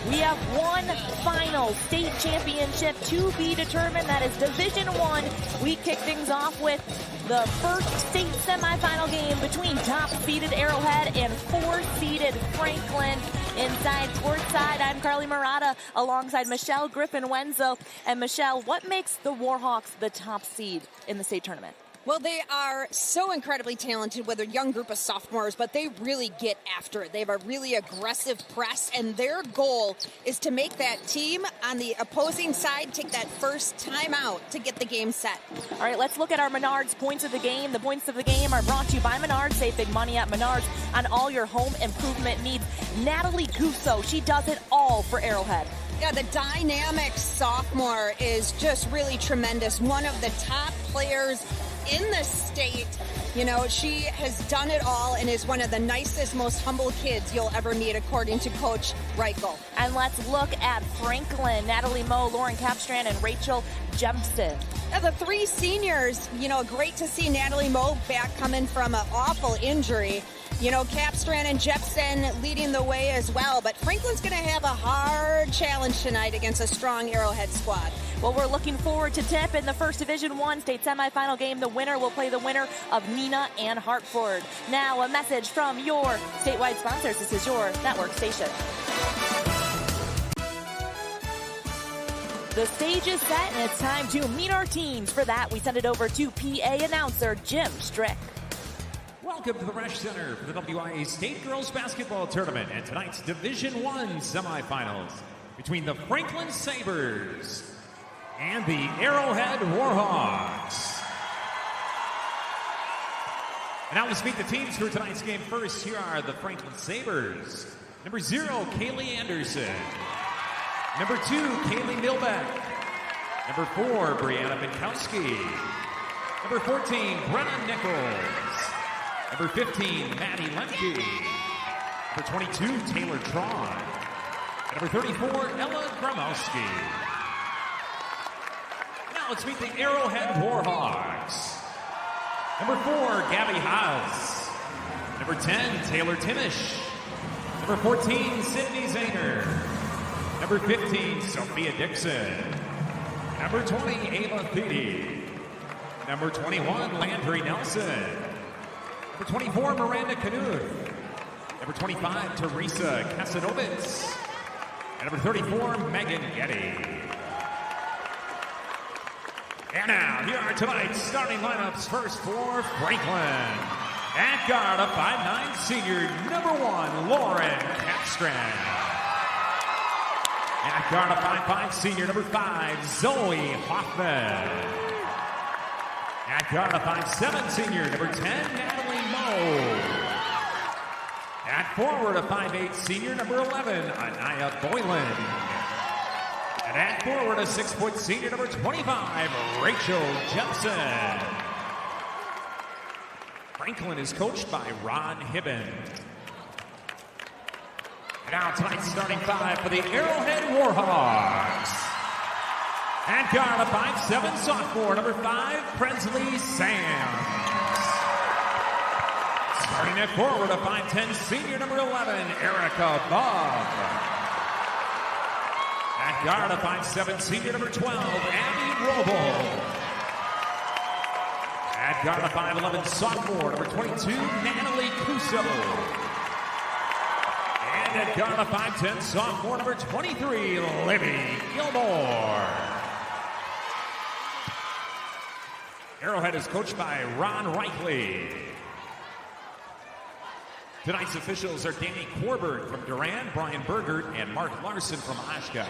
We have one final state championship to be determined. That is Division I. We kick things off with the first state semifinal game between top-seeded Arrowhead and 4-seeded Franklin. Inside courtside, I'm Carly Murata alongside Michelle Griffin-Wenzel. And Michelle, what makes the Warhawks the top seed in the state tournament? Well, they are so incredibly talented with a young group of sophomores, but they really get after it. They have a really aggressive press, and their goal is to make that team on the opposing side take that first timeout to get the game set. All right, let's look at our Menards points of the game. The points of the game are brought to you by Menards. Save big money at Menards on all your home improvement needs. Natalie Gusso, she does it all for Arrowhead. Yeah, the dynamic sophomore is just really tremendous. One of the top players in the state. You know, she has done it all and is one of the nicest, most humble kids you'll ever meet, according to Coach Reichel. And let's look at Franklin. Natalie Moe, Lauren Capstrand, and Rachel Jemson. Now, the three seniors, you know, great to see Natalie Moe back coming from an awful injury. You know, Capstrand and Jepson leading the way as well. But Franklin's going to have a hard challenge tonight against a strong Arrowhead squad. Well, we're looking forward to tip in the first Division I state semifinal game. The winner will play the winner of Neenah and Hartford. Now, a message from your statewide sponsors. This is your network station. The stage is set, and it's time to meet our teams. For that, we send it over to PA announcer Jim Strick. Welcome to the Resch Center for the WIAA State Girls Basketball Tournament and tonight's Division I semifinals between the Franklin Sabres and the Arrowhead Warhawks. And now let's meet the teams for tonight's game. First, here are the Franklin Sabres. Number 0, Kaylee Anderson. Number 2, Kaylee Milbeck. Number 4, Brianna Minkowski. Number 14, Brenna Nichols. Number 15, Maddie Lemke. Number 22, Taylor Tron. And number 34, Ella Gromowski. Now let's meet the Arrowhead Warhawks. Number 4, Gabby Haas. Number 10, Taylor Timish. Number 14, Sydney Zahner. Number 15, Sophia Dixon. Number 20, Ava Thede. Number 21, Landry Nelson. Number 24, Miranda Knuth. Number 25, Teresa Kasanovitz. And number 34, Megan Getty. And now, here are tonight's starting lineups. First for Franklin. At guard, a 5'9" senior, number 1, Lauren Capstrand. At guard, a 5'5" senior, number 5, Zoe Hoffman. At guard, a 5'7" senior, number 10, Natalie Moe. At forward, a 5'8" senior, number 11, Anaya Boylan. And at forward, a 6' senior, number 25, Rachel Jepson. Franklin is coached by Ron Hibben. And now tonight's starting 5 for the Arrowhead Warhawks. At guard, a 5'7" sophomore, number 5, Presley Sands. Starting at forward, a 5'10" senior, number 11, Erica Bob. At guard, a 5'7" senior, number 12, Abby Roble. At guard, a 5'11" sophomore, number 22, Natalie Cuso. And at guard, a 5'10" sophomore, number 23, Libby Gilmore. Arrowhead is coached by Ron Reichley. Tonight's officials are Danny Corbett from Durand, Brian Bergert, and Mark Larson from Oshkosh.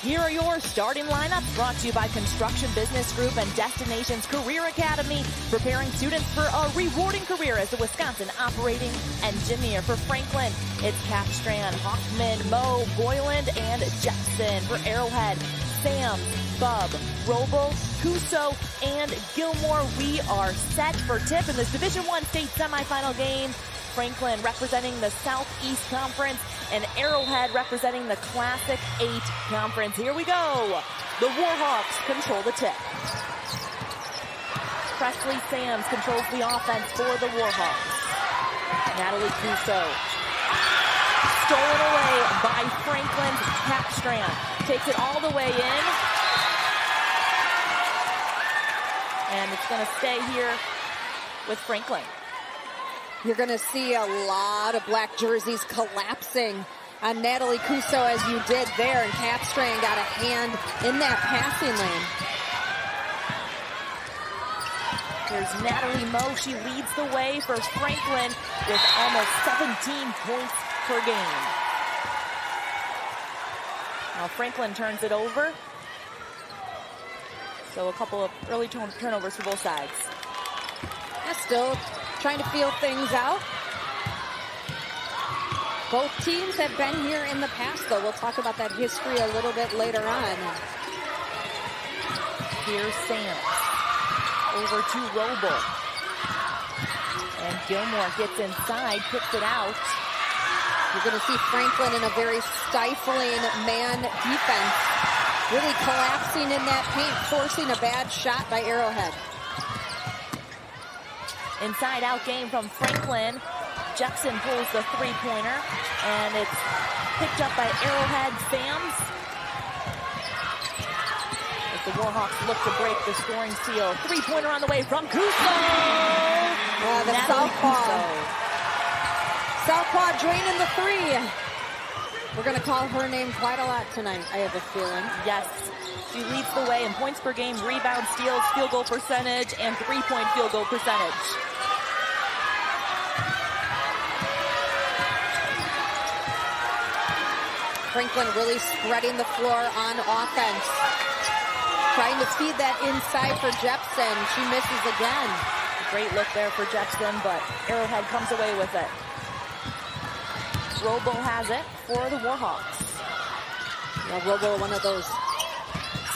Here are your starting lineups, brought to you by Construction Business Group and Destinations Career Academy, preparing students for a rewarding career as a Wisconsin operating engineer. For Franklin, it's Capstrand, Hoffman, Moe, Boyland, and Jepson. For Arrowhead, Sam, Bub, Roble, Cuso, and Gilmore. We are set for tip in this Division I state semifinal game. Franklin representing the Southeast Conference and Arrowhead representing the Classic 8 Conference. Here we go. The Warhawks control the tip. Presley Sams controls the offense for the Warhawks. Natalie Cuso Stolen away by Franklin Capstrand. Takes it all the way in. And it's going to stay here with Franklin. You're going to see a lot of black jerseys collapsing on Natalie Cuso as you did there. And Capstrand got a hand in that passing lane. Here's Natalie Moe. She leads the way for Franklin with almost 17 points per game. Now Franklin turns it over. So a couple of early turnovers for both sides. Still trying to feel things out. Both teams have been here in the past, though. We'll talk about that history a little bit later on. Here's Sands. Over to Roble. And Gilmore gets inside, kicks it out. You're going to see Franklin in a very stifling man defense. Really collapsing in that paint, forcing a bad shot by Arrowhead. Inside out game from Franklin. Jepson pulls the three-pointer, and it's picked up by Arrowhead Sams. As the Warhawks look to break the scoring seal. Three-pointer on the way from Cuso. The Southpaw. Southpaw draining the three. We're going to call her name quite a lot tonight, I have a feeling. Yes. She leads the way in points per game, rebounds, steals, field goal percentage, and three-point field goal percentage. Franklin really spreading the floor on offense. Trying to feed that inside for Jepson. She misses again. Great look there for Jepson, but Arrowhead comes away with it. Robo has it for the Warhawks. Yeah, Robo, one of those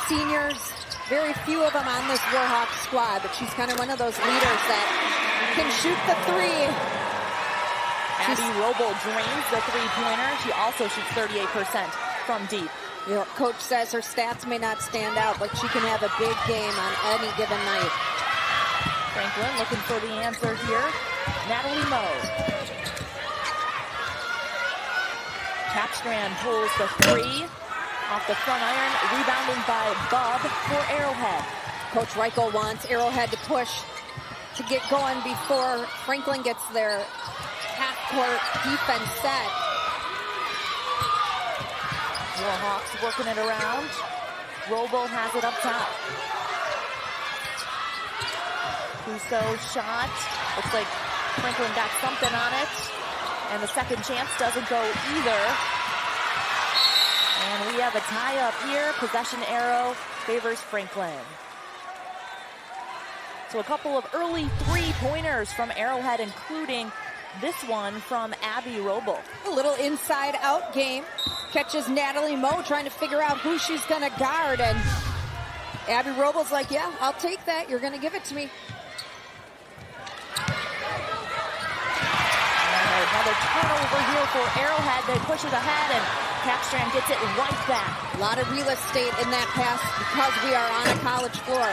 seniors. Very few of them on this Warhawks squad, but she's kind of one of those leaders that can shoot the three. Abby Roble drains the three-pointer. She also shoots 38% from deep. You know, coach says her stats may not stand out, but she can have a big game on any given night. Franklin looking for the answer here. Natalie Moe. Capstrand pulls the three off the front iron, rebounding by Bub for Arrowhead. Coach Reichel wants Arrowhead to push to get going before Franklin gets their half-court defense set. Warhawks working it around. Robo has it up top. Cuso shot. Looks like Franklin got something on it. And the second chance doesn't go either. And we have a tie-up here. Possession arrow favors Franklin. So a couple of early three-pointers from Arrowhead, including this one from Abby Roble. A little inside-out game. Catches Natalie Moe trying to figure out who she's going to guard. And Abby Roble's like, yeah, I'll take that. You're going to give it to me. Another turnover here for Arrowhead. They push it ahead, and Capstrand gets it right back. A lot of real estate in that pass because we are on a college floor.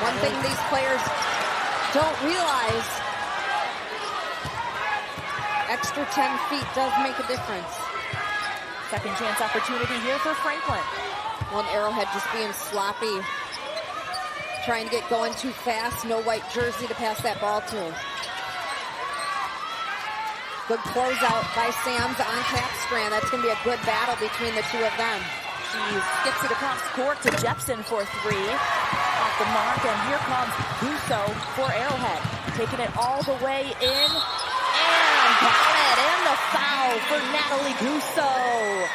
One thing these players don't realize, extra 10 feet does make a difference. Second chance opportunity here for Franklin. One Arrowhead just being sloppy. Trying to get going too fast. No white jersey to pass that ball to. Good closeout by Sams on Capstrand. That's going to be a good battle between the two of them. She skips it across court to Jepson for three. Off the mark, and here comes Cuso for Arrowhead. Taking it all the way in. And got it. And the foul for Natalie Cuso.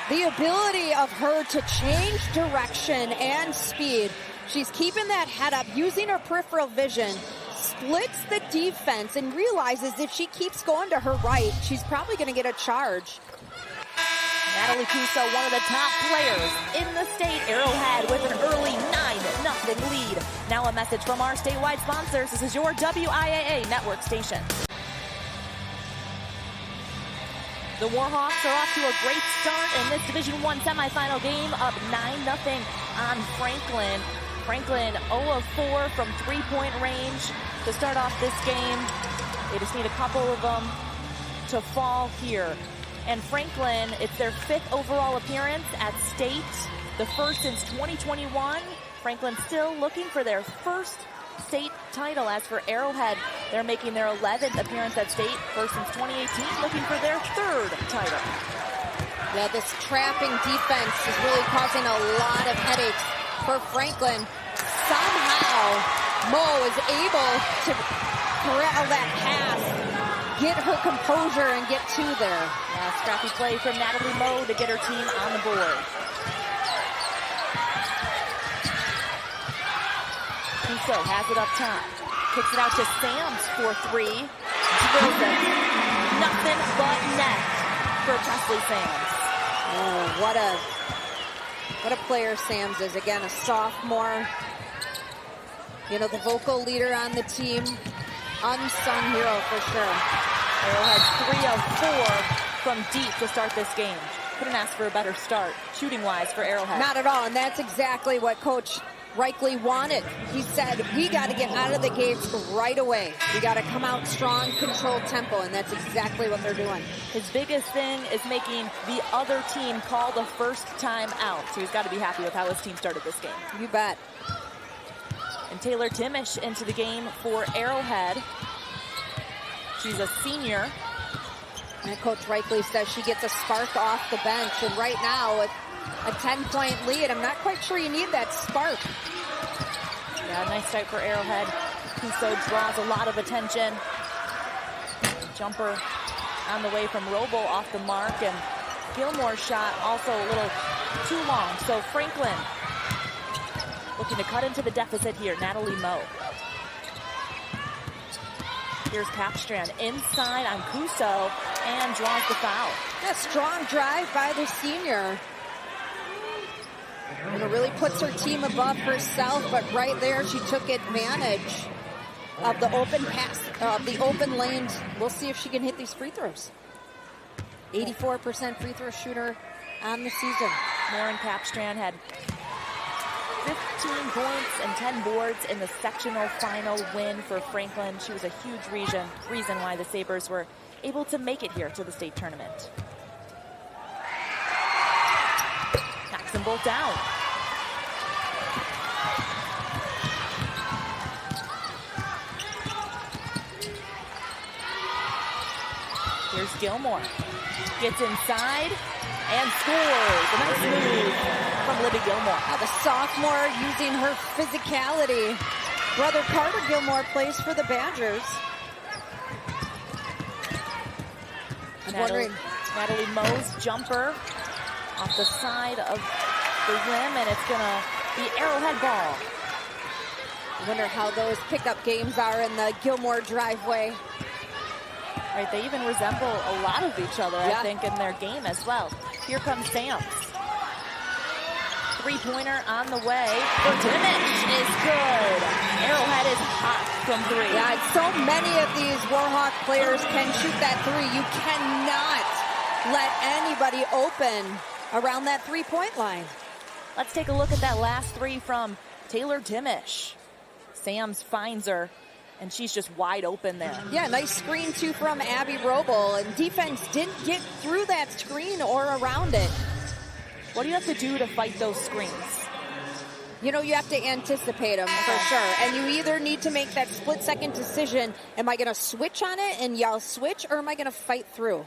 The ability of her to change direction and speed. She's keeping that head up, using her peripheral vision. Splits the defense and realizes if she keeps going to her right, she's probably going to get a charge. Natalie Cuso, one of the top players in the state. Arrowhead with an early 9-0 lead. Now a message from our statewide sponsors. This is your WIAA network station. The Warhawks are off to a great start in this Division I semifinal game, up 9-0 on Franklin. Franklin 0 of 4 from three-point range to start off this game. They just need a couple of them to fall here. And Franklin, it's their 5th overall appearance at state, the first since 2021. Franklin still looking for their first state title. As for Arrowhead, they're making their 11th appearance at state, first since 2018, looking for their 3rd title. Yeah, this trapping defense is really causing a lot of headaches for Franklin. Somehow, Mo is able to corral that pass, get her composure, and get 2 there. Yeah, scrappy play from Natalie Moe to get her team on the board. Kuso has it up top. Kicks it out to Sams for 3. Drills it. Nothing but net for Presley Sams. Oh, what a player Sams is. Again, a sophomore. You know, the vocal leader on the team. Unsung hero for sure. Arrowhead 3 of 4 from deep to start this game. Couldn't ask for a better start, shooting-wise, for Arrowhead. Not at all, and that's exactly what Coach Reichley wanted. He said, we got to get out of the gates right away. We got to come out strong, control tempo, and that's exactly what they're doing. His biggest thing is making the other team call the first time out. So he's got to be happy with how his team started this game. You bet. And Taylor Timish into the game for Arrowhead. She's a senior. And Coach Reichley says she gets a spark off the bench. And right now, with a 10-point lead, I'm not quite sure you need that spark. Yeah, nice start for Arrowhead. Kuso draws a lot of attention. Jumper on the way from Roble off the mark, and Gilmore's shot also a little too long. So Franklin looking to cut into the deficit here. Natalie Moe. Here's Capstrand inside on Kuso and draws the foul. A strong drive by the senior. And it really puts her team above herself, but right there she took advantage of the open pass, the open lanes. We'll see if she can hit these free throws. 84% free throw shooter on the season. Lauren Capstrand had 15 points and 10 boards in the sectional final win for Franklin. She was a huge reason why the Sabres were able to make it here to the state tournament. Knocks them both down. Here's Gilmore. Gets inside and scores. A nice move from Libby Gilmore. The sophomore using her physicality. Brother Carter Gilmore plays for the Badgers. I'm wondering. Natalie Moe's jumper off the side of the rim, and it's gonna be Arrowhead ball. I wonder how those pickup games are in the Gilmore driveway. Right, they even resemble a lot of each other, I think, in their game as well. Here comes Sams. Three-pointer on the way for Timish is good. Arrowhead is hot from 3. Yeah, so many of these Warhawk players can shoot that 3. You cannot let anybody open around that 3-point line. Let's take a look at that last 3 from Taylor Timish. Sams finds her, and she's just wide open there. Yeah, nice screen too from Abby Roble, and defense didn't get through that screen or around it. What do you have to do to fight those screens? You know, you have to anticipate them for sure. And you either need to make that split-second decision, am I going to switch on it and yell switch, or am I going to fight through?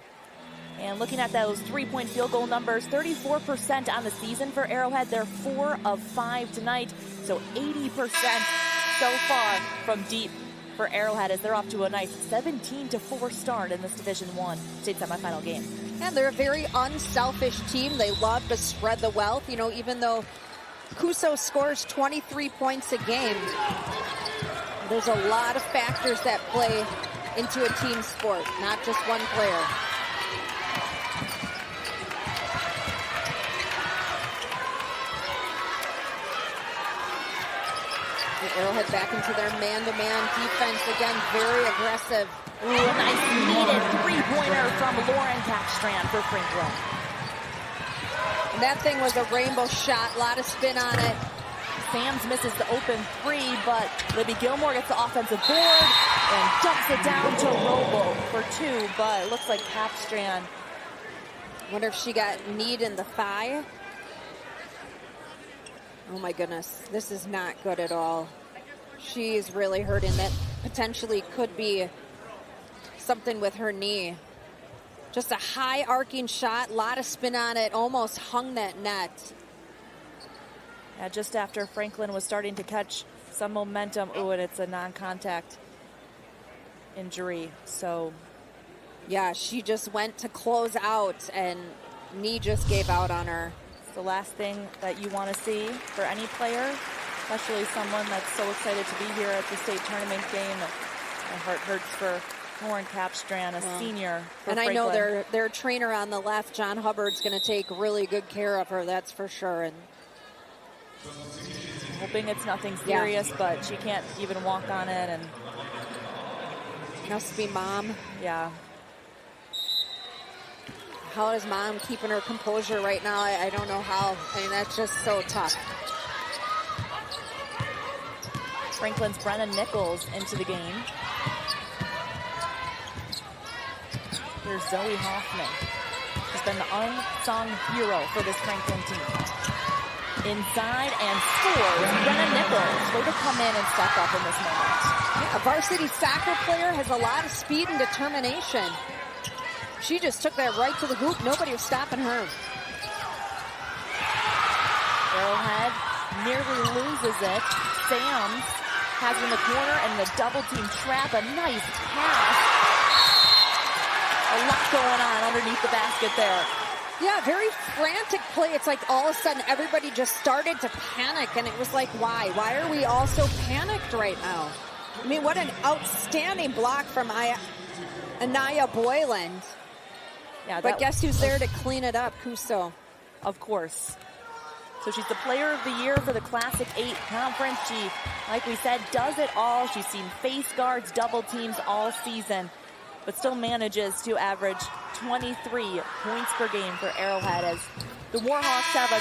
And looking at those 3-point field goal numbers, 34% on the season for Arrowhead. They're 4 of 5 tonight, so 80% so far from deep for Arrowhead as they're off to a nice 17-4 start in this Division I state semifinal game. And they're a very unselfish team. They love to spread the wealth. You know, even though Kuso scores 23 points a game, there's a lot of factors that play into a team sport, not just one player. Arrowhead back into their man-to-man defense. Again, very aggressive. Ooh, a nice needed 3-pointer from Lauren Capstrand for Franklin. And that thing was a rainbow shot. A lot of spin on it. Sams misses the open three, but Libby Gilmore gets the offensive board and dumps it down to Robo for two, but it looks like Capstrand. Wonder if she got kneed in the thigh. Oh my goodness, this is not good at all. She's really hurting. That potentially could be something with her knee. Just a high arcing shot, a lot of spin on it, almost hung that net. Yeah, just after Franklin was starting to catch some momentum. Oh, and it's a non-contact injury, so. Yeah, she just went to close out and knee just gave out on her. It's the last thing that you want to see for any player, especially someone that's so excited to be here at the state tournament game. My heart hurts for Lauren Capstrand, a senior for And Franklin. I know their trainer on the left, John Hubbard's going to take really good care of her, that's for sure. And hoping it's nothing serious, but she can't even walk on it. And must be mom. Yeah. How is mom keeping her composure right now? I don't know how. I mean, that's just so tough. Franklin's Brenna Nichols into the game. Here's Zoe Hoffman. She's been the unsung hero for this Franklin team. Inside and scores. Brenna Nichols. Way to come in and step up in this moment. Yeah, a varsity soccer player has a lot of speed and determination. She just took that right to the hoop. Nobody was stopping her. Arrowhead nearly loses it. Sams has it in the corner and the double team trap. A nice pass. A lot going on underneath the basket there. Yeah, very frantic play. It's like all of a sudden everybody just started to panic, and it was like, why? Why are we all so panicked right now? I mean, what an outstanding block from Anaya Boyland. Yeah, but guess who's there to clean it up? Kuso. Of course. So she's the player of the year for the Classic 8 conference. She, like we said, does it all. She's seen face guards, double teams all season, but still manages to average 23 points per game for Arrowhead as the Warhawks have a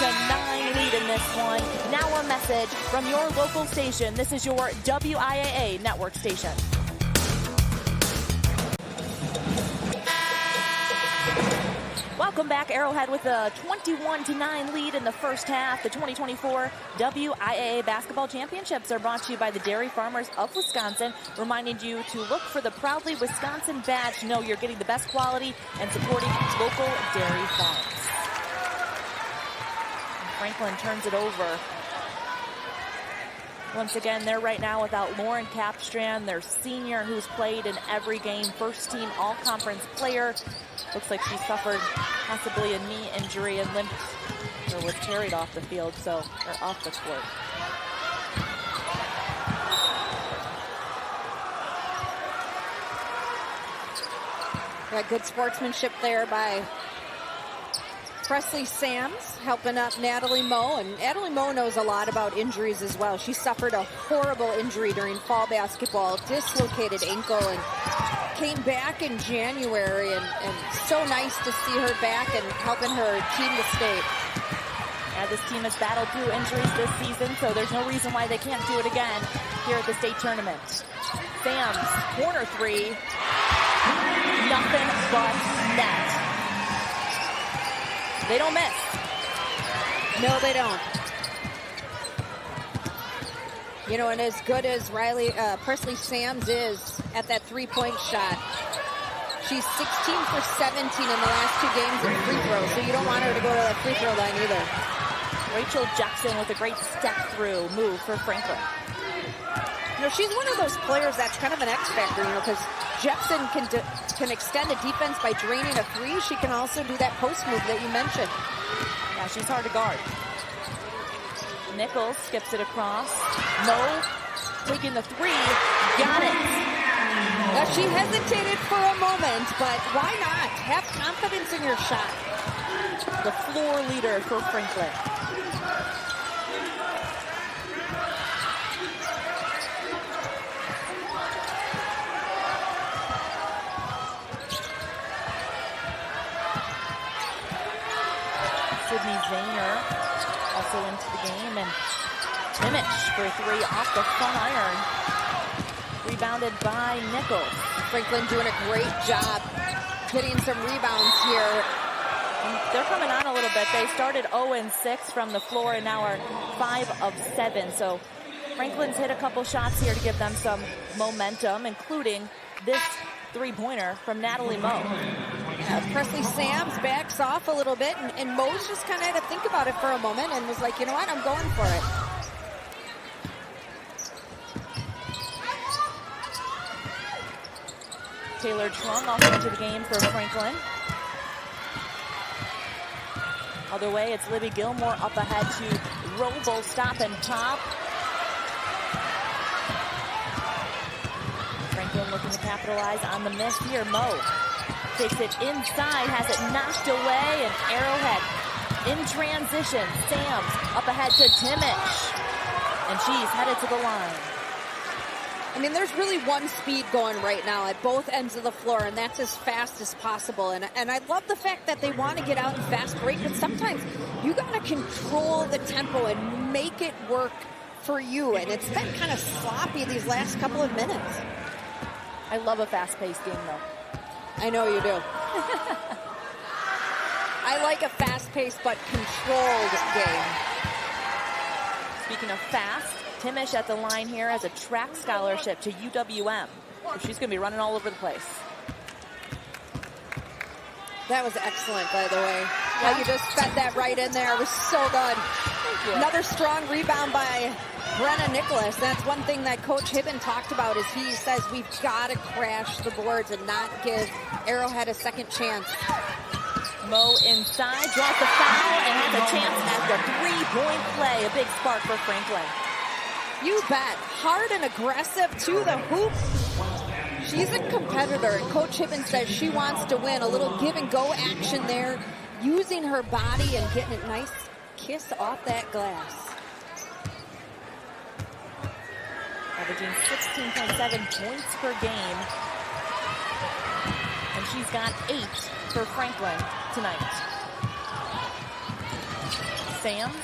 21-9 lead in this one. Now a message from your local station. This is your WIAA network station. Welcome back. Arrowhead with a 21-9 lead in the first half. The 2024 WIAA Basketball Championships are brought to you by the Dairy Farmers of Wisconsin, reminding you to look for the Proudly Wisconsin badge. Know you're getting the best quality and supporting local dairy farms. Franklin turns it over. Once again, they're right now without Lauren Capstrand, their senior who's played in every game, first team all-conference player. Looks like she suffered possibly a knee injury and limped or was carried off the field, so they're off the court. Yeah, good sportsmanship there by Presley Sams, helping up Natalie Moe. And Natalie Moe knows a lot about injuries as well. She suffered a horrible injury during fall basketball, dislocated ankle, and came back in January. And so nice to see her back and helping her team to state. Yeah, this team has battled through injuries this season, so there's no reason why they can't do it again here at the state tournament. Sams, corner three. Nothing but net. They don't miss. No, they don't. You know, and as good as Presley Sams is at that three-point shot, she's 16 for 17 in the last two games in free throws, so you don't want her to go to that free throw line either. Rachel Jackson with a great step-through move for Franklin. You know, she's one of those players that's kind of an X factor, you know, because Jepson can extend a defense by draining a three. She can also do that post move that you mentioned. Yeah, she's hard to guard. Nichols skips it across. Moe taking the three. Got it. Now, she hesitated for a moment, but why not? Have confidence in your shot. The floor leader for Franklin. Sydney Zahner also into the game, and Timish for three off the front iron. Rebounded by Nichols. Franklin doing a great job getting some rebounds here. And they're coming on a little bit. They started 0-6 from the floor and now are 5 of 7. So Franklin's hit a couple shots here to give them some momentum, including this three-pointer from Natalie Moe. Presley Sams backs off a little bit, and Moe's just kind of had to think about it for a moment and was like, you know what, I'm going for it. Taylor Trung also into the game for Franklin. Other way, it's Libby Gilmore up ahead to Roble, stop and pop. Franklin looking to capitalize on the miss here. Moe takes it inside, has it knocked away, and Arrowhead in transition. Sams up ahead to Timish, and she's headed to the line. I mean, there's really one speed going right now at both ends of the floor, and that's as fast as possible. And I love the fact that they want to get out and fast break, but sometimes you got to control the tempo and make it work for you. And it's been kind of sloppy these last couple of minutes. I love a fast-paced game, though. I know you do. I like a fast-paced but controlled game. Speaking of fast, Timish at the line here has a track scholarship to UWM. So she's going to be running all over the place. That was excellent, by the way. How you just fed that right in there. It was so good. Another strong rebound by Brenna Nicholas. That's one thing that Coach Hibben talked about is he says we've got to crash the boards and not give Arrowhead a second chance. Moe inside, draws the foul, and has a chance at the three-point play. A big spark for Franklin. You bet. Hard and aggressive to the hoop. She's a competitor, and Coach Hibben says she wants to win. A little give-and-go action there, using her body and getting a nice kiss off that glass. Averaging 16.7 points per game. And she's got 8 for Franklin tonight. Sams.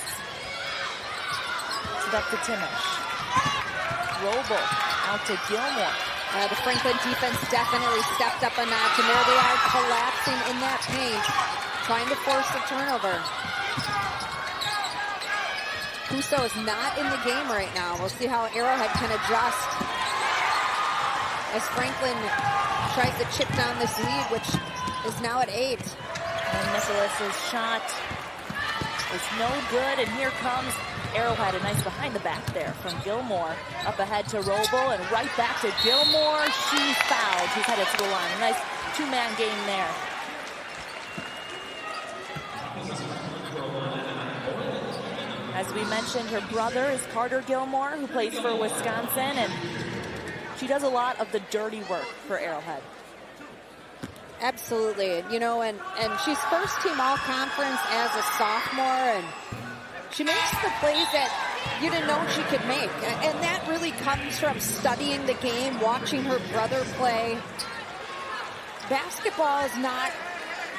It's up to Timish. Roble out to Gilmore. The Franklin defense definitely stepped up a notch, and there they are collapsing in that paint, trying to force a turnover. Kuso is not in the game right now. We'll see how Arrowhead can adjust as Franklin tries to chip down this lead, which is now at 8. And Nicholas's shot is no good, and here comes Arrowhead, a nice behind the back there from Gilmore. Up ahead to Roble and right back to Gilmore. She's fouled. She's headed to the line. A nice two-man game there. As we mentioned, her brother is Carter Gilmore, who plays for Wisconsin, and she does a lot of the dirty work for Arrowhead. Absolutely. You know, and she's first team all-conference as a sophomore, and she makes the plays that you didn't know she could make. And that really comes from studying the game, watching her brother play. Basketball is not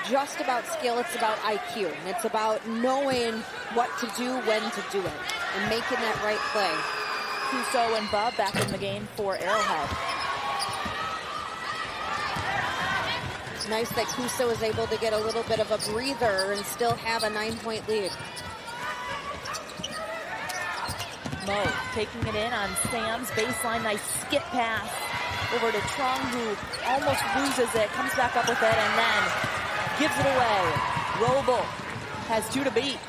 just about skill, it's about IQ. And it's about knowing what to do, when to do it, and making that right play. Kuso and Bub back in the game for Arrowhead. Nice that Kuso is able to get a little bit of a breather and still have a 9-point lead. Moe taking it in on Sam's baseline. Nice skip pass over to Trung, who almost loses it, comes back up with it, and then gives it away. Roble has 2 to beat,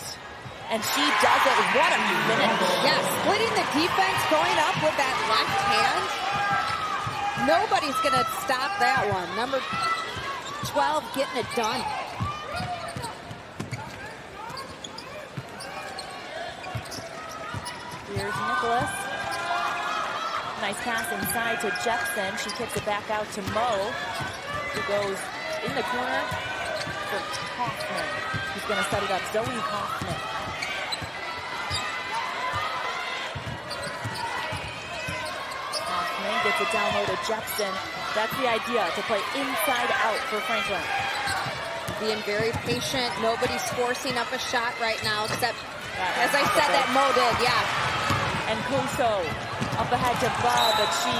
and she does it. What a finish. Yeah, splitting the defense, going up with that left hand. Nobody's going to stop that one. Number 12 getting it done. Here's Nicholas. Nice pass inside to Jepson. She kicks it back out to Moe, who goes in the corner for Hoffman. He's going to set it up. Zoe Hoffman. Hoffman gets it down low to Jepson. That's the idea, to play inside out for Franklin. Being very patient. Nobody's forcing up a shot right now except As I said, that Mo did, yeah. And Kuso up ahead to Bub, but she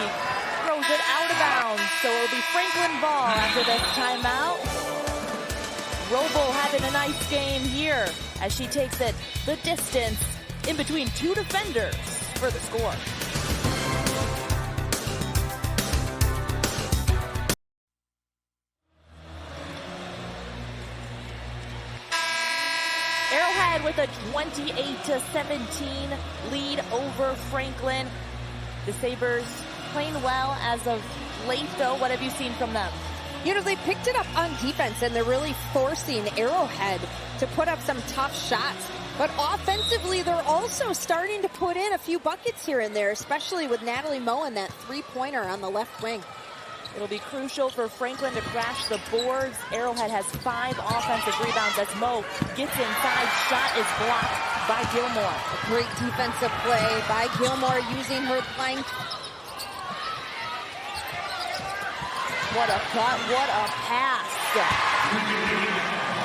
throws it out of bounds. So it'll be Franklin ball after this timeout. Roble having a nice game here as she takes it the distance in between two defenders for the score. Arrowhead with a 28-17 lead over Franklin. The Sabres playing well as of late, though. What have you seen from them? You know, they picked it up on defense, and they're really forcing Arrowhead to put up some tough shots. But offensively, they're also starting to put in a few buckets here and there, especially with Natalie Moe and that three-pointer on the left wing. It'll be crucial for Franklin to crash the boards. Arrowhead has 5 offensive rebounds as Moe gets inside. Shot is blocked by Gilmore. A great defensive play by Gilmore using her length. What a cut, what a pass.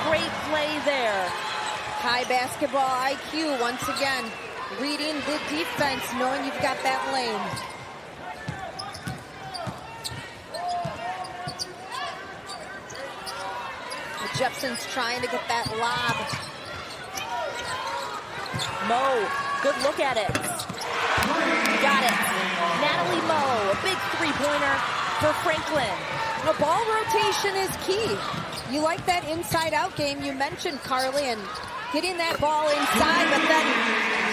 Great play there. High basketball IQ once again. Reading the defense, knowing you've got that lane. Jepson's trying to get that lob. Moe, good look at it. Got it. Natalie Moe, a big three-pointer for Franklin. The ball rotation is key. You like that inside-out game you mentioned, Carly, and getting that ball inside, but then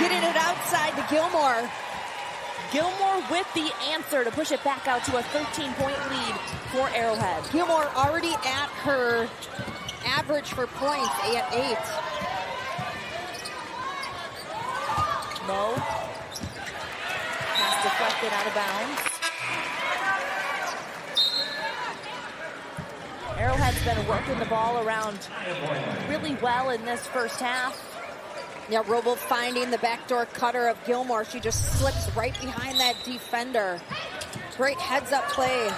getting it outside to Gilmore. Gilmore with the answer to push it back out to a 13-point lead for Arrowhead. Gilmore already at her average for points at 8. Moe. Pass deflected out of bounds. Arrowhead's been working the ball around really well in this first half. Yeah, Roble finding the backdoor cutter of Gilmore. She just slips right behind that defender. Great heads-up play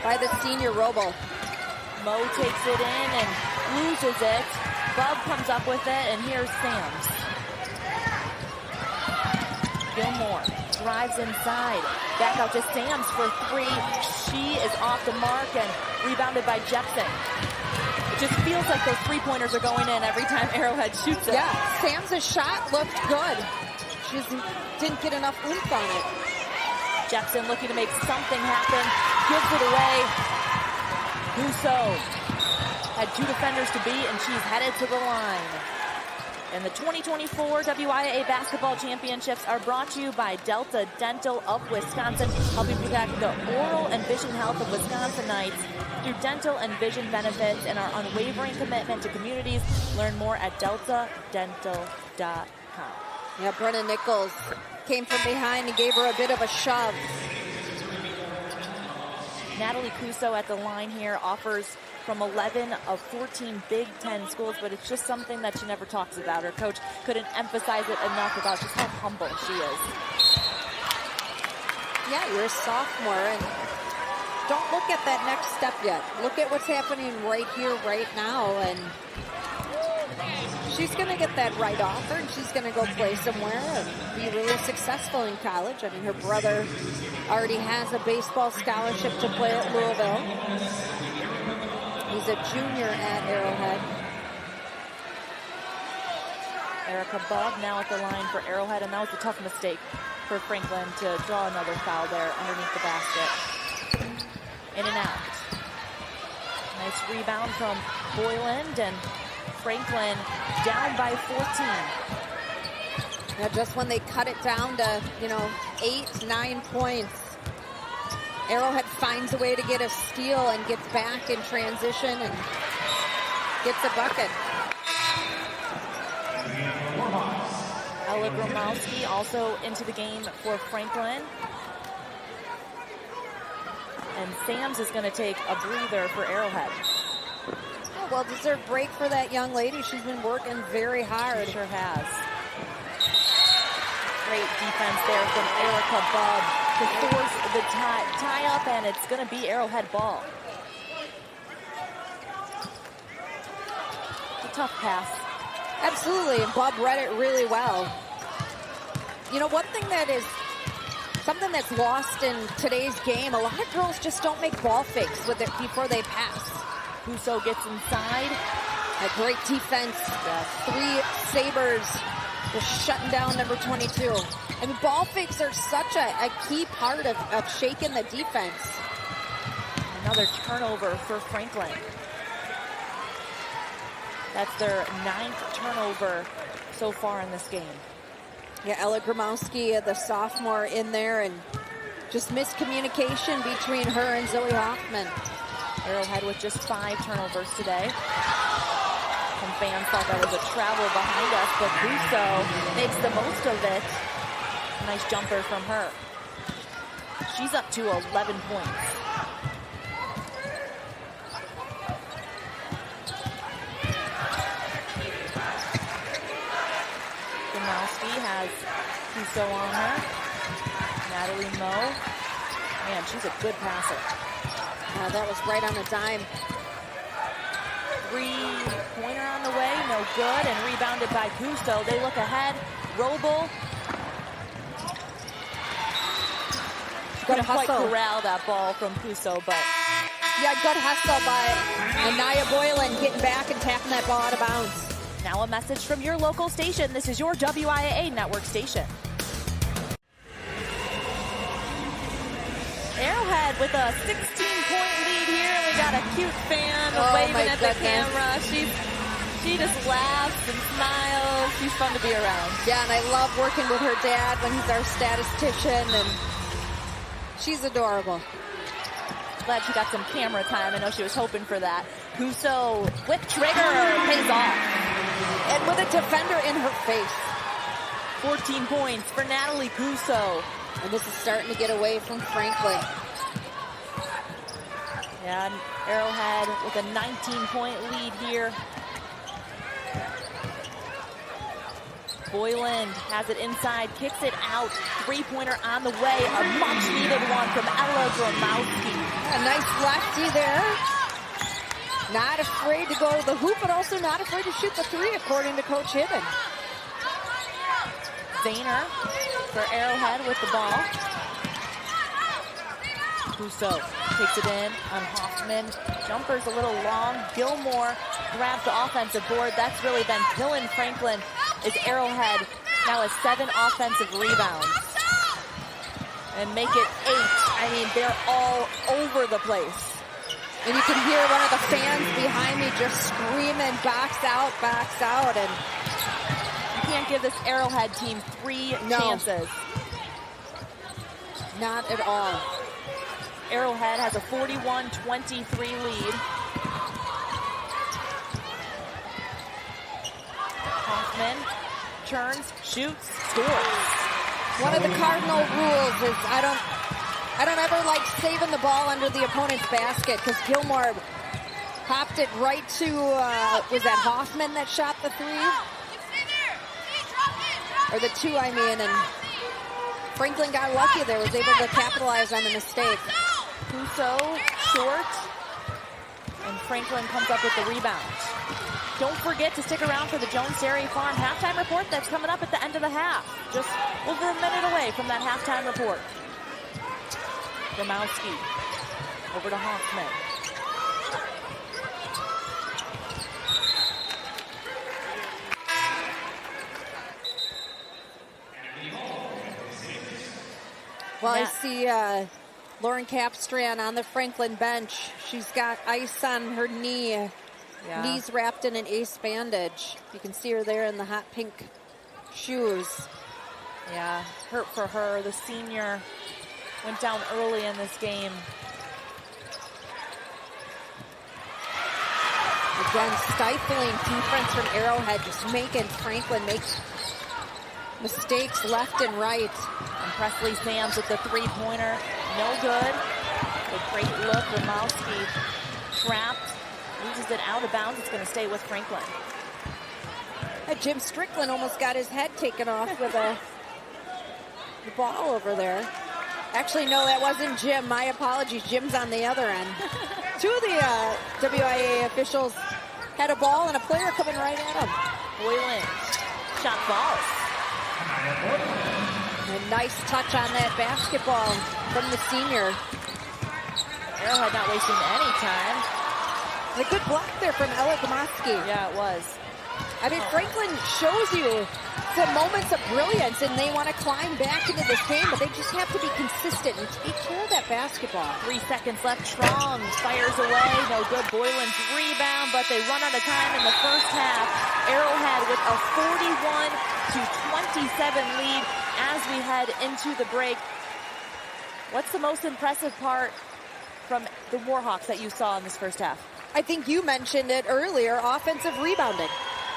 by the senior Roble. Moe takes it in and loses it. Bub comes up with it, and here's Sams. Gilmore drives inside. Back out to Sams for 3. She is off the mark and rebounded by Jepson. It just feels like those three-pointers are going in every time Arrowhead shoots it. Yeah, Sams' shot looked good. She just didn't get enough oomph on it. Jepson looking to make something happen. Gives it away. Huso had 2 defenders to beat, and she's headed to the line. And the 2024 WIAA Basketball Championships are brought to you by Delta Dental of Wisconsin, helping protect the oral and vision health of Wisconsinites through dental and vision benefits and our unwavering commitment to communities. Learn more at deltadental.com. Yeah, Brenna Nichols came from behind and gave her a bit of a shove. Natalie Kuso at the line here offers from 11 of 14 Big Ten schools, but it's just something that she never talks about. Her coach couldn't emphasize it enough about just how humble she is. Yeah, you're a sophomore, and don't look at that next step yet. Look at what's happening right here, right now, and she's going to get that right offer, and she's going to go play somewhere and be really successful in college. I mean, her brother already has a baseball scholarship to play at Louisville. He's a junior at Arrowhead. Erica Bub now at the line for Arrowhead, and that was a tough mistake for Franklin to draw another foul there underneath the basket. In and out. Nice rebound from Boyland, and Franklin down by 14. Now just when they cut it down to, 8, 9 points, Arrowhead finds a way to get a steal and gets back in transition and gets a bucket. Ella Gromowski also into the game for Franklin. And Sams is going to take a breather for Arrowhead. Oh, well-deserved break for that young lady. She's been working very hard. She sure has. Great defense there from Erica Bub to force the tie up, and it's going to be Arrowhead ball. It's a tough pass. Absolutely, and Bob read it really well. You know, one thing that is something that's lost in today's game, a lot of girls just don't make ball fakes with it before they pass. Huso gets inside. A great defense. Three Sabres just shutting down number 22. I mean, ball fakes are such a key part of shaking the defense. Another turnover for Franklin. That's their 9th turnover so far in this game. Yeah, Ella Gromowski, the sophomore, in there, and just miscommunication between her and Zoe Hoffman. Arrowhead with just 5 turnovers today. Some fans thought that was a travel behind us, but Huso makes the most of it. Nice jumper from her. She's up to 11 points. Gromowski has Huso on her. Natalie Moe. Man, she's a good passer. That was right on the dime. 3-pointer on the way, no good, and rebounded by Huso. They look ahead. Roble. Couldn't quite corral that ball from Huso, but yeah, good hustle by Anaya Boylan getting back and tapping that ball out of bounds. Now a message from your local station. This is your WIAA network station. Arrowhead with a 16-point lead here. We got a cute fan waving at the camera. She just laughs and smiles. She's fun to be around. Yeah, and I love working with her dad when he's our statistician, and she's adorable. Glad she got some camera time. I know she was hoping for that. Huso whip trigger pays off. And with a defender in her face. 14 points for Natalie Huso. And this is starting to get away from Franklin. Yeah, and Arrowhead with a 19-point lead here. Boyland has it inside, kicks it out. 3-pointer on the way. A much-needed one from Ella Gromowski. A nice lefty there. Not afraid to go to the hoop, but also not afraid to shoot the 3, according to Coach Hibben. Zahner for Arrowhead with the ball. Huso takes it in on Hoffman. Jumper's a little long. Gilmore grabs the offensive board. That's really been killing Franklin. Is Arrowhead now has 7 offensive rebounds. And make it 8. I mean, they're all over the place. And you can hear one of the fans behind me just screaming, box out, and you can't give this Arrowhead team 3 chances. Not at all. Arrowhead has a 41-23 lead. Hoffman turns, shoots, scores. One of the cardinal rules is I don't ever like saving the ball under the opponent's basket, because Gilmore popped it right to, was that Hoffman that shot the 3? Or the 2, I mean, and Franklin got lucky there, was able to capitalize on the mistake. Huso short, and Franklin comes up with the rebound. Don't forget to stick around for the Jones Dairy Farm halftime report that's coming up at the end of the half. Just over a minute away from that halftime report. Gromowski over to Hoffman. Well, I see Lauren Capstrand on the Franklin bench. She's got ice on her knee. Yeah. Knees wrapped in an ace bandage. You can see her there in the hot pink shoes. Yeah, hurt for her. The senior went down early in this game. Again, stifling defense from Arrowhead, just making Franklin make mistakes left and right. And Presley Sams with the 3-pointer. No good. A great look. Gromowski trapped. Loses it out of bounds. It's going to stay with Franklin. Jim Strickland almost got his head taken off with the ball over there. Actually, no, that wasn't Jim. My apologies. Jim's on the other end. 2 of the WIAA officials had a ball and a player coming right at him. Boylan. Shot falls. A nice touch on that basketball from the senior. Arrowhead not wasting any time. A good block there from Ella Gmoski. Yeah, it was. I mean, Franklin shows you some moments of brilliance, and they want to climb back into this game, but they just have to be consistent and take care of that basketball. 3 seconds left. Trong fires away. No good. Boylan's rebound, but they run out of time in the first half. Arrowhead with a 41-27 lead as we head into the break. What's the most impressive part from the Warhawks that you saw in this first half? I think you mentioned it earlier, offensive rebounding.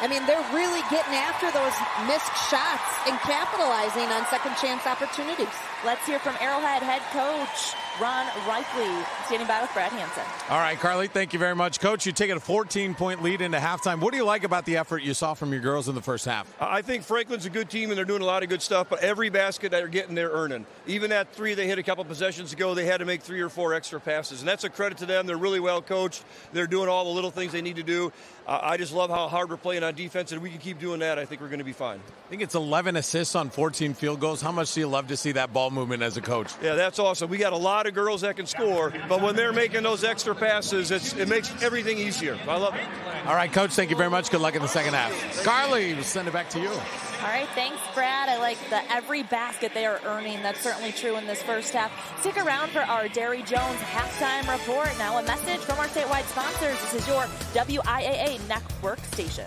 I mean, they're really getting after those missed shots and capitalizing on second chance opportunities. Let's hear from Arrowhead head coach Ron Reichley, standing by with Brad Hansen. All right, Carly, thank you very much. Coach, you take a 14-point lead into halftime. What do you like about the effort you saw from your girls in the first half? I think Franklin's a good team, and they're doing a lot of good stuff, but every basket they're getting, they're earning. Even that three they hit a couple possessions ago, they had to make 3 or 4 extra passes, and that's a credit to them. They're really well coached. They're doing all the little things they need to do. I just love how hard we're playing on defense, and if we can keep doing that, I think we're going to be fine. I think it's 11 assists on 14 field goals. How much do you love to see that ball movement as a coach? Yeah, that's awesome. We got a lot of girls that can score, but when they're making those extra passes, it makes everything easier. I love it. All right, Coach, thank you very much. Good luck in the second half. Carly, we'll send it back to you. All right, thanks, Brad. I like that every basket they are earning. That's certainly true in this first half. Stick around for our Derry Jones halftime report. Now a message from our statewide sponsors. This is your WIAA network station.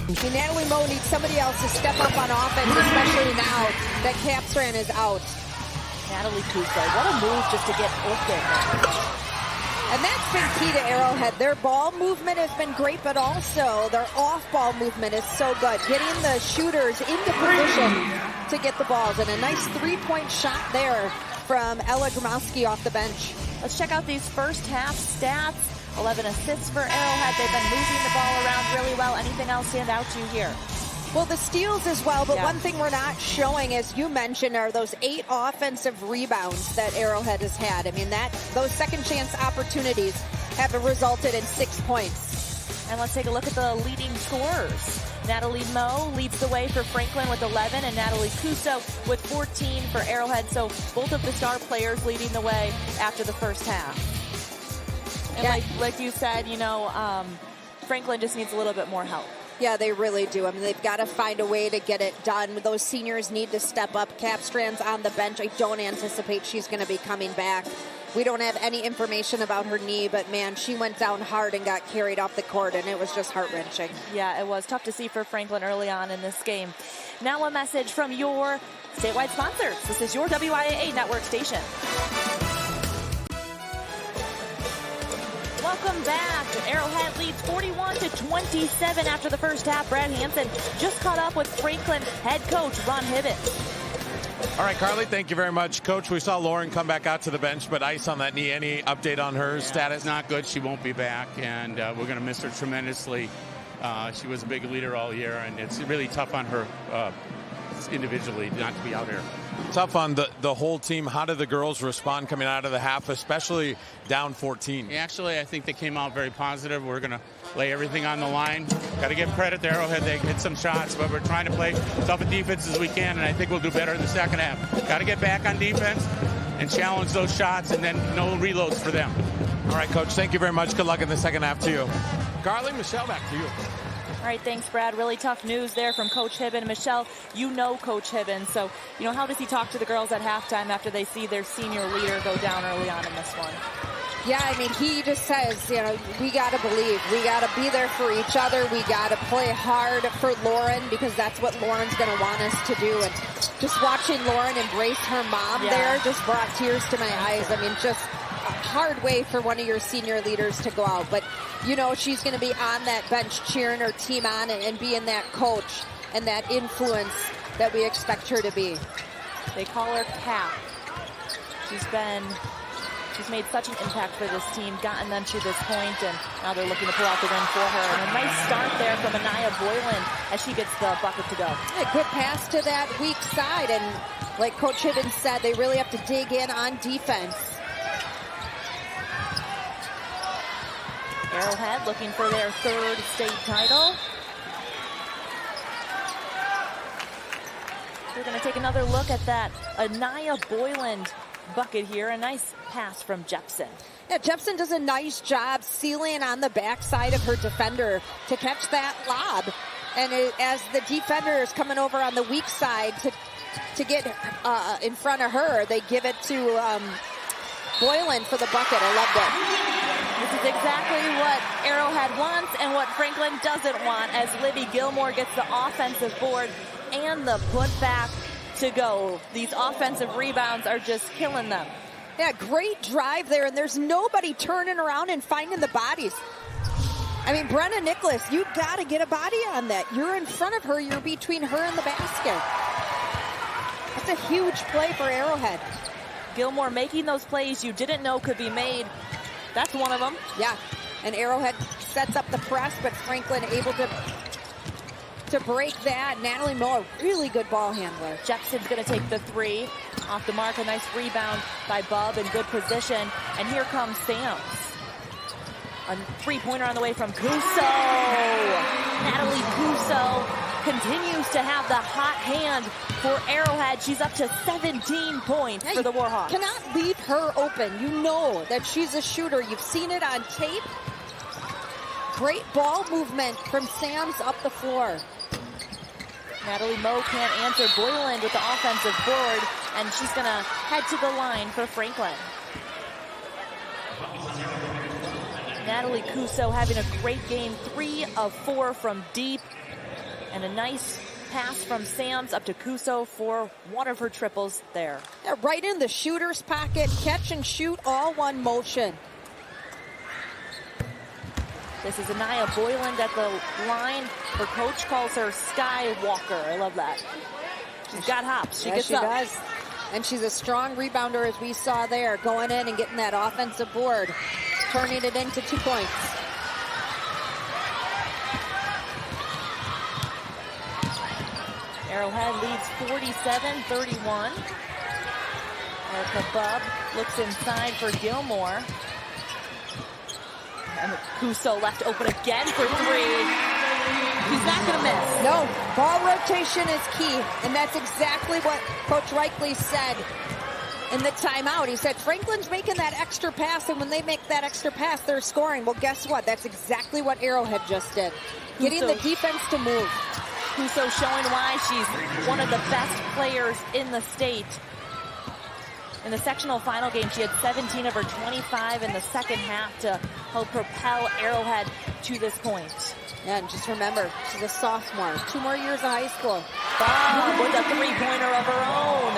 Natalie Moe needs somebody else to step up on offense, especially now that Capstrand is out. Natalie Kusa, what a move just to get open. And that's been key to Arrowhead. Their ball movement has been great, but also their off-ball movement is so good. Getting the shooters into position to get the balls. And a nice three-point shot there from Ella Gmoski off the bench. Let's check out these first half stats. 11 assists for Arrowhead. They've been moving the ball around really well. Anything else stand out to you here? Well, the steals as well, but yeah. One thing we're not showing, as you mentioned, are those 8 offensive rebounds that Arrowhead has had. I mean, those second chance opportunities have resulted in 6 points. And let's take a look at the leading scorers. Natalie Moe leads the way for Franklin with 11, and Natalie Kuso with 14 for Arrowhead. So both of the star players leading the way after the first half. And yeah. like you said, Franklin just needs a little bit more help. Yeah, they really do. I mean, they've got to find a way to get it done. Those seniors need to step up. Capstrand's on the bench. I don't anticipate she's going to be coming back. We don't have any information about her knee, but man, she went down hard and got carried off the court, and it was just heart-wrenching. Yeah, it was tough to see for Franklin early on in this game. Now a message from your statewide sponsors. This is your WIAA network station. Welcome back. Arrowhead leads 41-27 after the first half. Brad Hansen just caught up with Franklin head coach Ron Hibbett. All right, Carly, thank you very much. Coach, we saw Lauren come back out to the bench, but ice on that knee. Any update on her status? Not good. She won't be back, and we're going to miss her tremendously. She was a big leader all year, and it's really tough on her individually not to be out here. Tough on the whole team. How did the girls respond coming out of the half, especially down 14? Actually, I think they came out very positive. We're going to lay everything on the line. Got to give credit to Arrowhead. They hit some shots, but we're trying to play tough a defense as we can, and I think we'll do better in the second half. Got to get back on defense and challenge those shots, and then no reloads for them. All right, Coach, thank you very much. Good luck in the second half to you. Carly, Michelle, back to you. All right, thanks, Brad. Really tough news there from Coach Hibben. Michelle, you know Coach Hibben, so, how does he talk to the girls at halftime after they see their senior leader go down early on in this one? Yeah, I mean, he just says, we got to believe. We got to be there for each other. We got to play hard for Lauren, because that's what Lauren's going to want us to do. And just watching Lauren embrace her mom there just brought tears to my eyes. I mean, just a hard way for one of your senior leaders to go out. But, she's going to be on that bench cheering her team on and being that coach and that influence that we expect her to be. They call her Cap. She's made such an impact for this team, gotten them to this point, and now they're looking to pull out the win for her. And a nice start there from Anaya Boylan as she gets the bucket to go. A good pass to that weak side, and like Coach Hibben said, they really have to dig in on defense. Arrowhead looking for their third state title. We're going to take another look at that Anaya Boyland bucket here. A nice pass from Jepson. Yeah, Jepson does a nice job sealing on the backside of her defender to catch that lob. And as the defender is coming over on the weak side to get in front of her, they give it to Boyland for the bucket. I loved it. This is exactly what Arrowhead wants and what Franklin doesn't want, as Libby Gilmore gets the offensive board and the putback to go. These offensive rebounds are just killing them. Yeah, great drive there, and there's nobody turning around and finding the bodies. I mean, Brenna Nicholas, you got to get a body on that. You're in front of her. You're between her and the basket. That's a huge play for Arrowhead. Gilmore making those plays you didn't know could be made. That's one of them. Yeah, and Arrowhead sets up the press, but Franklin able to break that. Natalie Moore, really good ball handler. Jepson's going to take the three. Off the mark, a nice rebound by Bub in good position. And here comes Sams. A three-pointer on the way from Cuso. Natalie Cuso continues to have the hot hand for Arrowhead. She's up to 17 points for the Warhawks. Cannot leave her open. You know that she's a shooter. You've seen it on tape. Great ball movement from Sams up the floor. Natalie Moe can't answer Boyland with the offensive board, and she's going to head to the line for Franklin. Natalie Cuso having a great game, 3 of 4 from deep, and a nice pass from Sams up to Cuso for one of her triples there. Yeah, right in the shooter's pocket, catch and shoot, all one motion. This is Anaya Boyland at the line. Her coach calls her Skywalker. I love that. She's got hops. She gets up. She does. And she's a strong rebounder, as we saw there, going in and getting that offensive board, turning it into 2 points. Arrowhead leads 47-31. Erica Bubb looks inside for Gilmore. And Cuso left open again for 3. He's not going to miss. No, ball rotation is key, and that's exactly what Coach Reichley said in the timeout. He said Franklin's making that extra pass, and when they make that extra pass, they're scoring. Well, guess what? That's exactly what Arrowhead just did. Getting the defense to move. Cuso showing why she's one of the best players in the state. In the sectional final game, she had 17 of her 25 in the second half to help propel Arrowhead to this point. Yeah, and just remember, she's a sophomore. 2 more years of high school. Bob with a three-pointer of her own.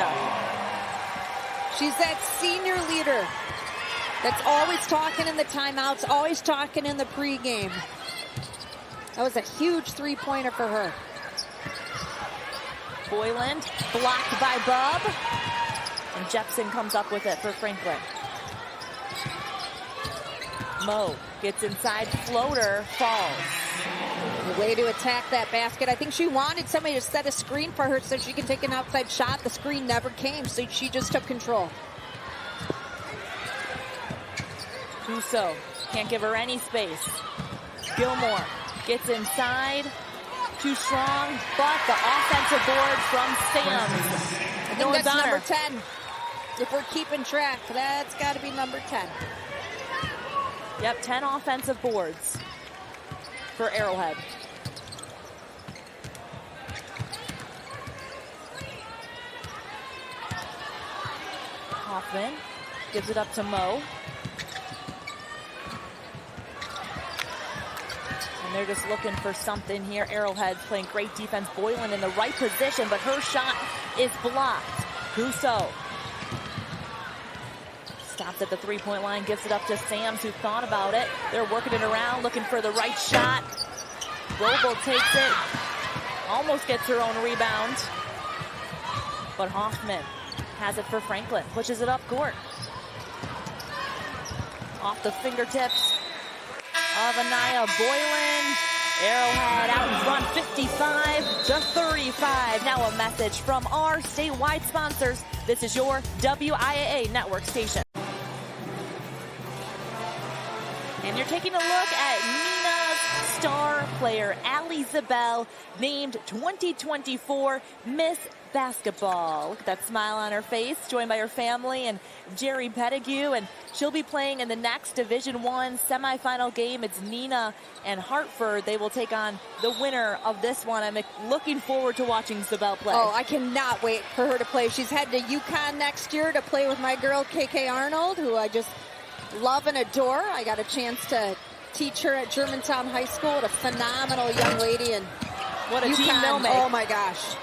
She's that senior leader that's always talking in the timeouts, always talking in the pregame. That was a huge three-pointer for her. Boyland blocked by Bub. And Jepson comes up with it for Franklin. Moe gets inside, floater, falls. The way to attack that basket. I think she wanted somebody to set a screen for her so she can take an outside shot. The screen never came, so she just took control. Cuso can't give her any space. Gilmore gets inside. Too strong, but the offensive board from Sams. I think that's number 10. If we're keeping track, that's got to be number 10. Yep, 10 offensive boards for Arrowhead. Hoffman gives it up to Moe. And they're just looking for something here. Arrowhead's playing great defense. Boyland in the right position, but her shot is blocked. Cuso stops at the three-point line, gives it up to Sams, who thought about it. They're working it around, looking for the right shot. Roble takes it, almost gets her own rebound. But Hoffman has it for Franklin, pushes it up court. Off the fingertips of Anaya Boyland. Arrowhead out in front, 55-35. Now a message from our statewide sponsors. This is your WIAA network station. And you're taking a look at Nina's star player, Allie Zabel, named 2024 Miss Basketball. Look at that smile on her face, joined by her family and Jerry Pettigrew, and she'll be playing in the next Division I semifinal game. It's Nina and Hartford. They will take on the winner of this one. I'm looking forward to watching Zabel play. Oh, I cannot wait for her to play. She's heading to UConn next year to play with my girl, KK Arnold, who I just love and adore. I got a chance to teach her at Germantown High School. What a phenomenal young lady. And what a UConn, team they'll make. Oh my gosh.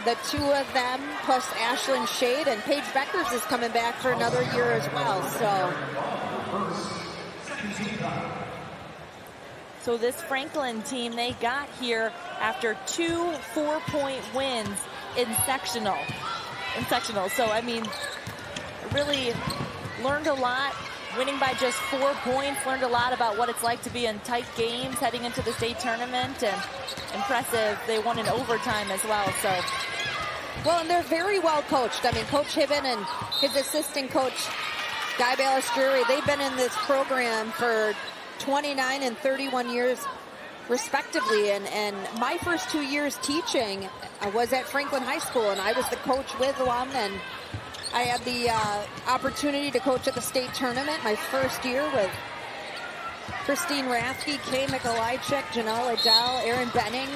The two of them, plus Ashlyn Shade, and Paige Beckers is coming back for another year as well. So this Franklin team, they got here after 2 4-point wins in sectional. So, I mean, really learned a lot. Winning by just 4 points, learned a lot about what it's like to be in tight games heading into the state tournament, and impressive. They won in overtime as well. So, well, and they're very well coached. I mean, Coach Hibben and his assistant coach, Guy Balistrieri, they've been in this program for 29 and 31 years, respectively. And my first 2 years teaching, I was at Franklin High School, and I was the coach with them, and I had the opportunity to coach at the state tournament my first year with Christine Rathke, Kay Mikolajczyk, Janelle Adele, Erin Benning.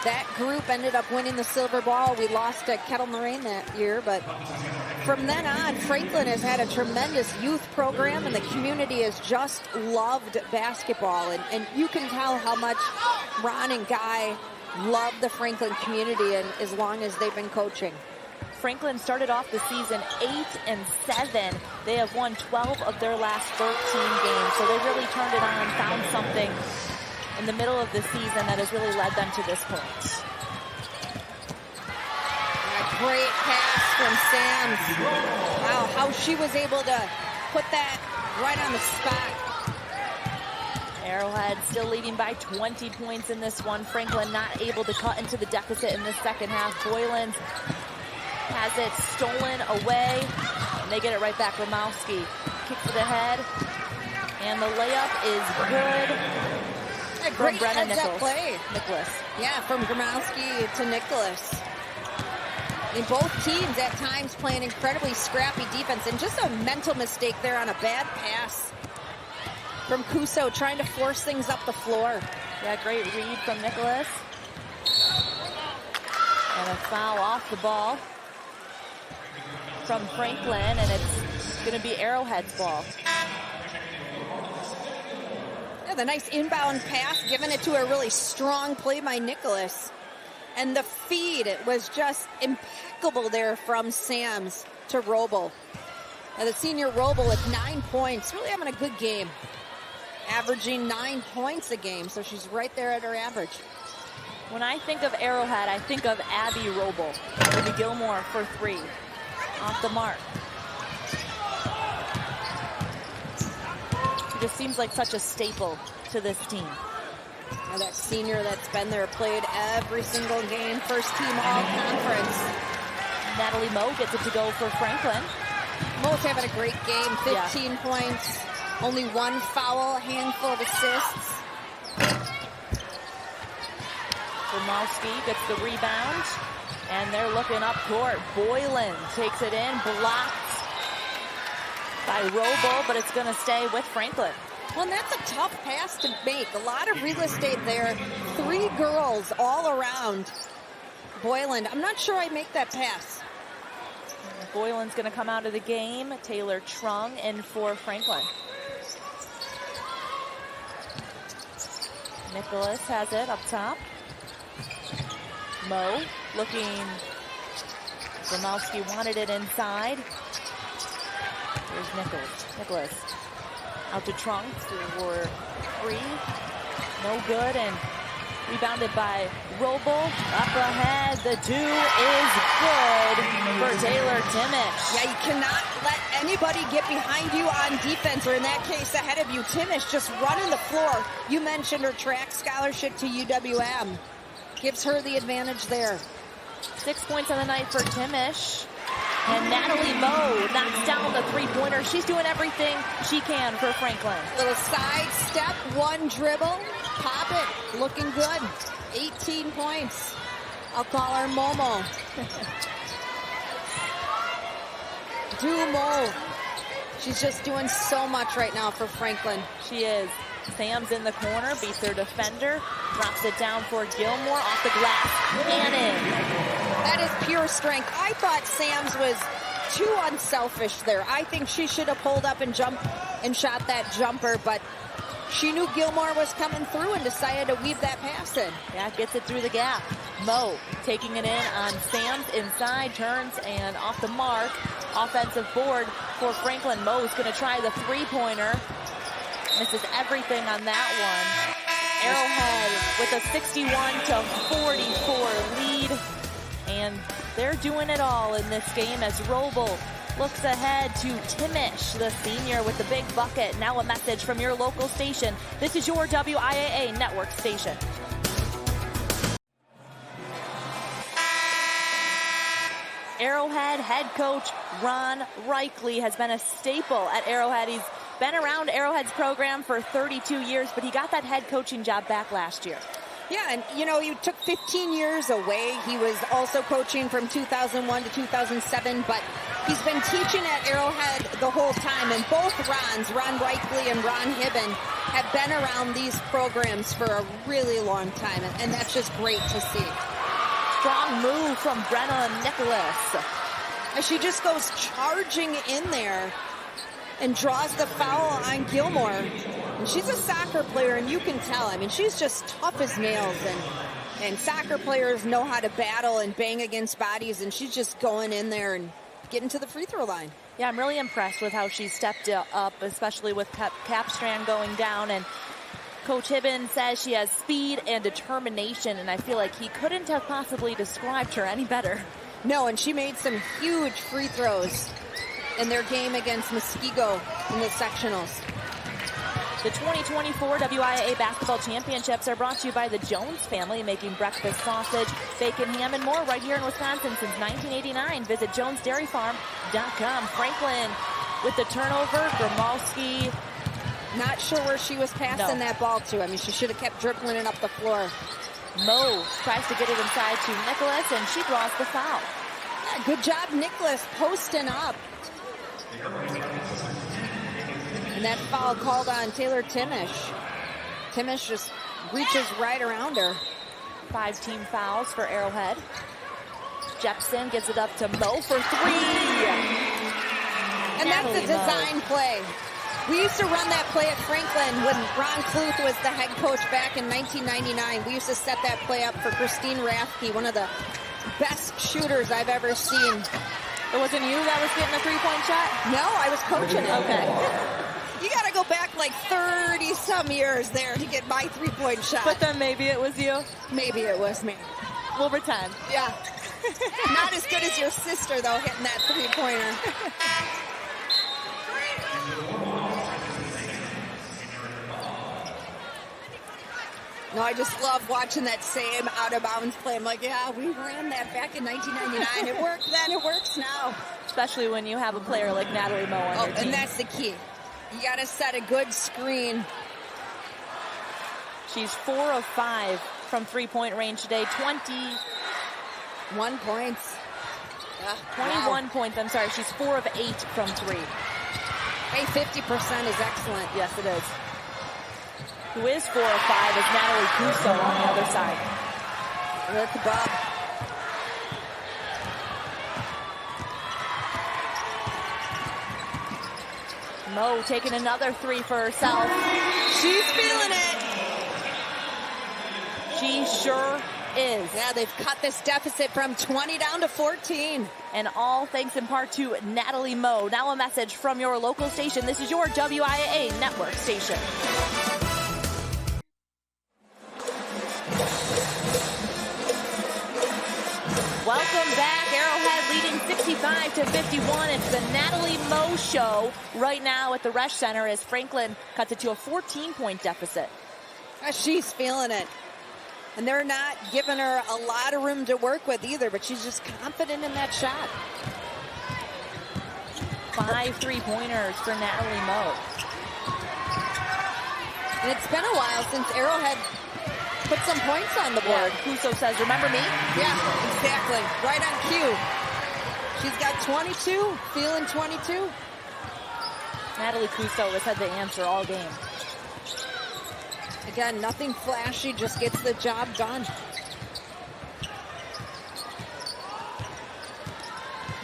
That group ended up winning the silver ball. We lost to Kettle Moraine that year, but from then on, Franklin has had a tremendous youth program, and the community has just loved basketball. And you can tell how much Ron and Guy love the Franklin community, and as long as they've been coaching. Franklin started off the season 8-7. They have won 12 of their last 13 games. So they really turned it on, found something in the middle of the season that has really led them to this point. A great pass from Sams. Wow, how she was able to put that right on the spot. Arrowhead still leading by 20 points in this one. Franklin not able to cut into the deficit in the second half. Boylan's has it stolen away, and they get it right back. Romowski kicks it ahead, and the layup is good. Great Brenna Nicholas. Yeah, from Gromowski to Nicholas. And both teams at times playing incredibly scrappy defense, and just a mental mistake there on a bad pass from Kuso, trying to force things up the floor. Yeah, great read from Nicholas. And a foul off the ball from Franklin, and it's going to be Arrowhead's ball. Yeah, the nice inbound pass, giving it to a really strong play by Nicholas. And the feed was just impeccable there from Sams to Roble. Now the senior Roble with 9 points, really having a good game. Averaging 9 points a game, so she's right there at her average. When I think of Arrowhead, I think of Abby Roble. Ruby Gilmore for 3. Off the mark. She just seems like such a staple to this team. Now that senior that's been there, played every single game, first team all conference. Natalie Moe gets it to go for Franklin. Moe's having a great game, 15 points, only 1 foul, a handful of assists. Gromowski gets the rebound, and they're looking up court. Boylan takes it in, blocked by Roble, but it's going to stay with Franklin. Well, and that's a tough pass to make. A lot of real estate there. 3 girls all around Boylan. I'm not sure I make that pass. Boylan's going to come out of the game. Taylor Trung in for Franklin. Nicholas has it up top. Moe looking. Gromowski wanted it inside. Here's Nicholas. Out to Trung for 3. No good, and rebounded by Roble. Up ahead, the 2 is good for Taylor Timish. Yeah, you cannot let anybody get behind you on defense, or in that case, ahead of you. Timish just running the floor. You mentioned her track scholarship to UWM. Gives her the advantage there. 6 points on the night for Timish. And Natalie Moe knocks down the three-pointer. She's doing everything she can for Franklin. Little side step, one dribble, pop it, looking good. 18 points. I'll call her Momo. Mo. She's just doing so much right now for Franklin. She is. Sam's in the corner, beats her defender, drops it down for Gilmore, off the glass, and in. That is pure strength. I thought Sam's was too unselfish there. I think she should have pulled up and jumped and shot that jumper, but she knew Gilmore was coming through and decided to weave that pass in. Yeah, gets it through the gap. Moe taking it in on Sam's inside, turns and off the mark. Offensive board for Franklin. Moe's going to try the three-pointer. Misses everything on that one. Arrowhead with a 61-44 lead. And they're doing it all in this game as Roble looks ahead to Timish, the senior, with the big bucket. Now a message from your local station. This is your WIAA network station. Arrowhead head coach Ron Reichley has been a staple at Arrowhead. He's been around Arrowhead's program for 32 years, but he got that head coaching job back last year. Yeah, and you know, he took 15 years away. He was also coaching from 2001 to 2007, but he's been teaching at Arrowhead the whole time. And both Rons, Ron Reichley and Ron Hibben, have been around these programs for a really long time, and that's just great to see. Strong move from Brenna Nicholas. And she just goes charging in there and draws the foul on Gilmore. And she's a soccer player, and you can tell. I mean, she's just tough as nails, and soccer players know how to battle and bang against bodies, and she's just going in there and getting to the free throw line. Yeah, I'm really impressed with how she stepped up, especially with Capstrand going down. And Coach Hibben says she has speed and determination, and I feel like he couldn't have possibly described her any better. No, and she made some huge free throws in their game against Muskego in the sectionals. The 2024 WIAA Basketball Championships are brought to you by the Jones family, making breakfast sausage, bacon, ham, and more right here in Wisconsin since 1989. Visit jonesdairyfarm.com. Franklin with the turnover. Gromowski. Not sure where she was passing that ball to. I mean, she should have kept dribbling it up the floor. Moe tries to get it inside to Nicholas, and she draws the foul. Yeah, good job, Nicholas, posting up. And that foul called on Taylor Timish. Timish just reaches right around her. 5 team fouls for Arrowhead. Jepson gives it up to Moe for 3. And that's a design play. We used to run that play at Franklin when Ron Kluth was the head coach back in 1999. We used to set that play up for Christine Rathke, one of the best shooters I've ever seen. It wasn't you that was getting a three-point shot? No, I was coaching it. Okay. You got to go back like 30-some years there to get my three-point shot. But then maybe it was you? Maybe it was me. We'll pretend. Yeah. Not as good as your sister, though, hitting that three-pointer. No, I just love watching that same out-of-bounds play. I'm like, yeah, we ran that back in 1999. It worked then, it works now. Especially when you have a player like Natalie Moe on your team. And that's the key. You got to set a good screen. She's 4 of 5 from three-point range today. 21 points. 21 points, I'm sorry. She's 4 of 8 from 3. Hey, 50% is excellent. Yes, it is. Who is 4 of 5 is Natalie Cuso on the other side. Look at Bob. Moe taking another 3 for herself. She's feeling it. She sure is. Yeah, they've cut this deficit from 20 down to 14. And all thanks in part to Natalie Moe. Now a message from your local station. This is your WIAA network station. Welcome back. Arrowhead leading 65-51. It's the Natalie Moe show right now at the Resch Center as Franklin cuts it to a 14-point deficit. She's feeling it. And they're not giving her a lot of room to work with either, but she's just confident in that shot. 5 3-pointers for Natalie Moe. And it's been a while since Arrowhead put some points on the board. Yeah, Kuso says, remember me? Yeah, exactly. Right on cue. She's got 22, feeling 22. Natalie Kuso has had the answer all game. Again, nothing flashy, just gets the job done.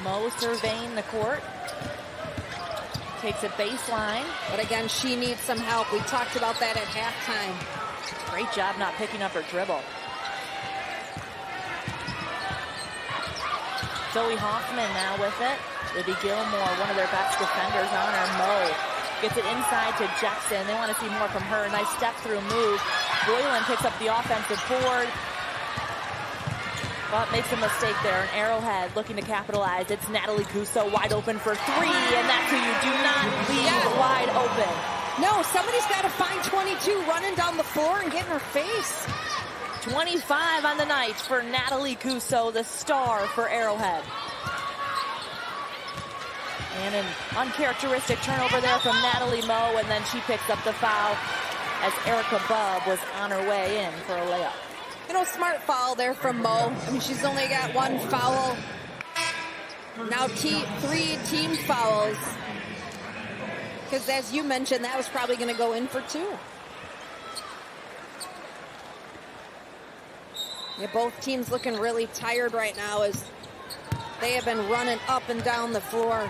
Moe surveying the court. Takes a baseline. But again, she needs some help. We talked about that at halftime. Great job not picking up her dribble. Zoe Hoffman now with it. Libby Gilmore, one of their best defenders on her. Moe gets it inside to Jackson. They want to see more from her. Nice step through move. Boylan picks up the offensive board, but makes a mistake there. And Arrowhead looking to capitalize. It's Natalie Kuso wide open for 3, and that's who you do not leave wide open. No, somebody's got to find 22 running down the floor and get in her face. 25 on the night for Natalie Kuso, the star for Arrowhead. And an uncharacteristic turnover there from Natalie Moe, and then she picks up the foul as Erica Bubb was on her way in for a layup. You know, smart foul there from Moe. I mean, she's only got 1 foul. Now 3 team fouls. Because as you mentioned, that was probably going to go in for 2. Yeah, both teams looking really tired right now as they have been running up and down the floor.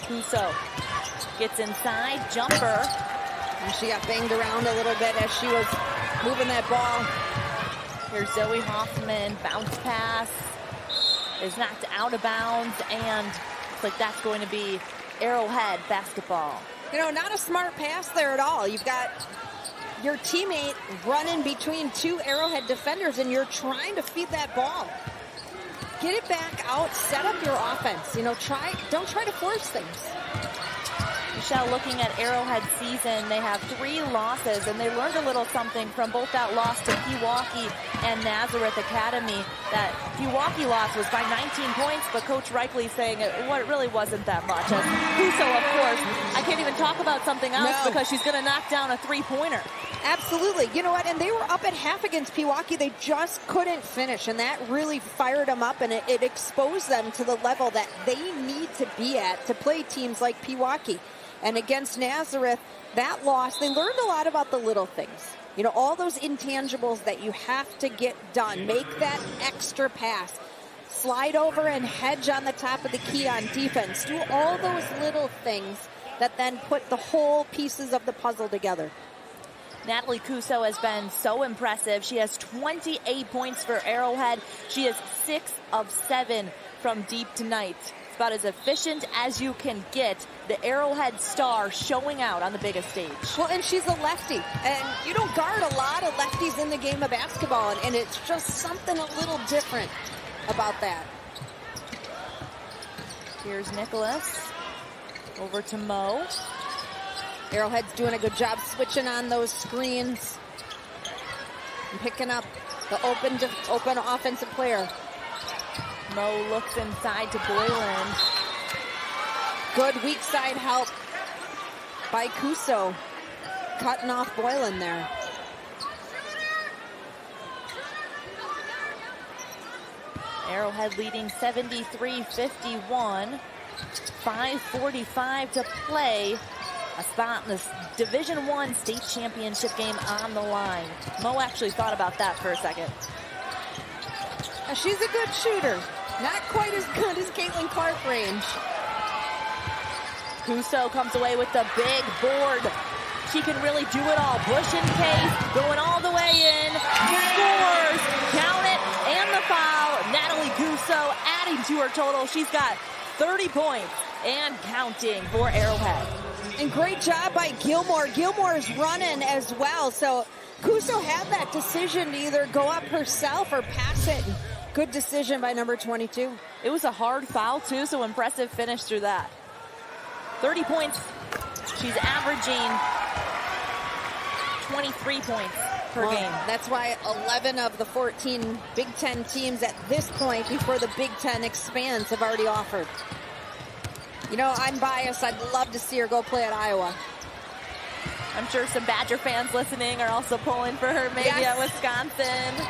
Kuso gets inside, jumper. And she got banged around a little bit as she was moving that ball. Here's Zoe Hoffman, bounce pass is knocked out of bounds, and looks like that's going to be Arrowhead basketball. You know, not a smart pass there at all. You've got your teammate running between 2 Arrowhead defenders, and you're trying to feed that ball. Get it back out, set up your offense. You know, don't try to force things. Michelle, looking at Arrowhead's season, they have 3 losses, and they learned a little something from both that loss to Pewaukee and Nazareth Academy. That Pewaukee loss was by 19 points, but Coach Reichley saying it really wasn't that much. As Kuso, of course, I can't even talk about something else because she's going to knock down a 3-pointer. Absolutely. You know what? And they were up at half against Pewaukee. They just couldn't finish, and that really fired them up, and it exposed them to the level that they need to be at to play teams like Pewaukee. And against Nazareth, that loss, they learned a lot about the little things. You know, all those intangibles that you have to get done. Make that extra pass. Slide over and hedge on the top of the key on defense. Do all those little things that then put the whole pieces of the puzzle together. Natalie Kuso has been so impressive. She has 28 points for Arrowhead. She is 6 of 7 from deep tonight. It's about as efficient as you can get. The Arrowhead star showing out on the biggest stage. Well, and she's a lefty, and you don't guard a lot of lefties in the game of basketball, and it's just something a little different about that. Here's Nicholas. Over to Moe. Arrowhead's doing a good job switching on those screens and picking up the open offensive player. Moe looks inside to Boylan. Good weak side help by Kuso, cutting off Boylan there. Arrowhead leading 73-51. 5:45 to play. A spot in this Division I state championship game on the line. Moe actually thought about that for a second. Now, she's a good shooter. Not quite as good as Caitlin Clark range. Kuso comes away with the big board. She can really do it all. Push and case, going all the way in. Scores, count it, and the foul. Natalie Kuso adding to her total. She's got 30 points and counting for Arrowhead. And great job by Gilmore. Gilmore's running as well. So Kuso had that decision to either go up herself or pass it. Good decision by number 22. It was a hard foul too, so impressive finish through that. 30 points. She's averaging 23 points per game. That's why 11 of the 14 Big Ten teams at this point, before the Big Ten expands, have already offered. You know, I'm biased. I'd love to see her go play at Iowa. I'm sure some Badger fans listening are also pulling for her maybe Yes. at Wisconsin.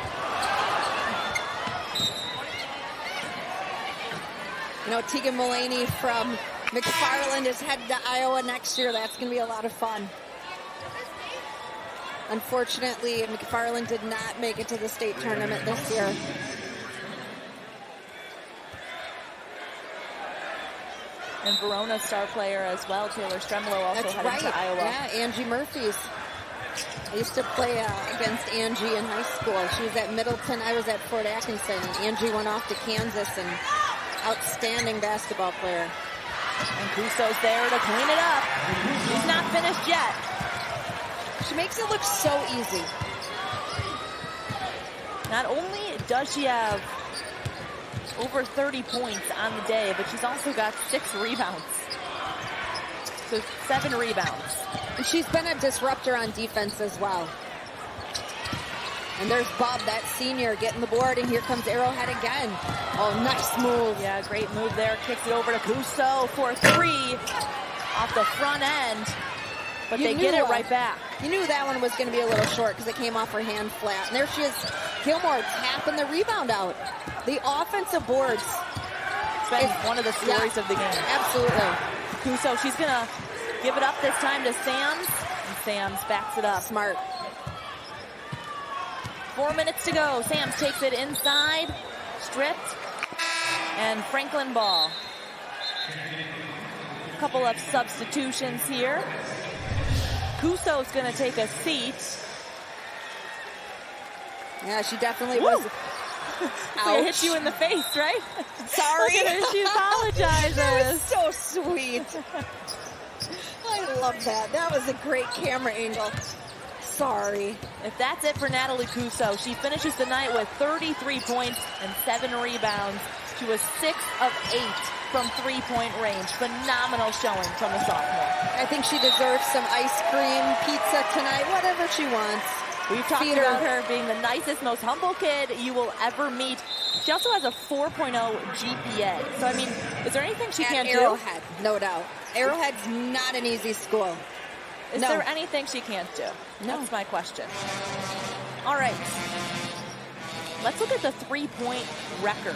You know, Tegan Mulaney from McFarland is headed to Iowa next year. That's going to be a lot of fun. Unfortunately, McFarland did not make it to the state tournament this year. And Verona star player as well, Taylor Stremlow, also That's heading right. to Iowa. Yeah, Angie Murphy's. I used to play against Angie in high school. She was at Middleton. I was at Fort Atkinson. And Angie went off to Kansas, and outstanding basketball player. And Cuso's there to clean it up. She's not finished yet. She makes it look so easy. Not only does she have over 30 points on the day, but she's also got 6 rebounds. So 7 rebounds. And she's been a disruptor on defense as well. And there's Bob, that senior, getting the board, and here comes Arrowhead again. Oh, nice move. Yeah, great move there. Kicks it over to Cuso for 3 off the front end. But they get it right back. You knew that one was going to be a little short because it came off her hand flat. And there she is, Gilmore tapping the rebound out. The offensive boards. It's been one of the stories of the game. Absolutely. Cuso, she's going to give it up this time to Sams. And Sams backs it up. Smart. 4 minutes to go. Sams takes it inside. Stripped. And Franklin ball. A couple of substitutions here. Cuso's going to take a seat. Yeah, she definitely was. I hit you in the face, right? Sorry. Look at her, she apologizes. That was so sweet. I love that. That was a great camera angle. Sorry. If that's it for Natalie Cuso, she finishes the night with 33 points and 7 rebounds. She was 6 of 8 from three-point range. Phenomenal showing from the sophomore. I think she deserves some ice cream, pizza tonight, whatever she wants. We've talked about her being the nicest, most humble kid you will ever meet. She also has a 4.0 GPA. So, I mean, is there anything she can't do? Arrowhead, no doubt. Arrowhead's not an easy school. Is there anything she can't do? No. That's my question. All right. Let's look at the three-point record.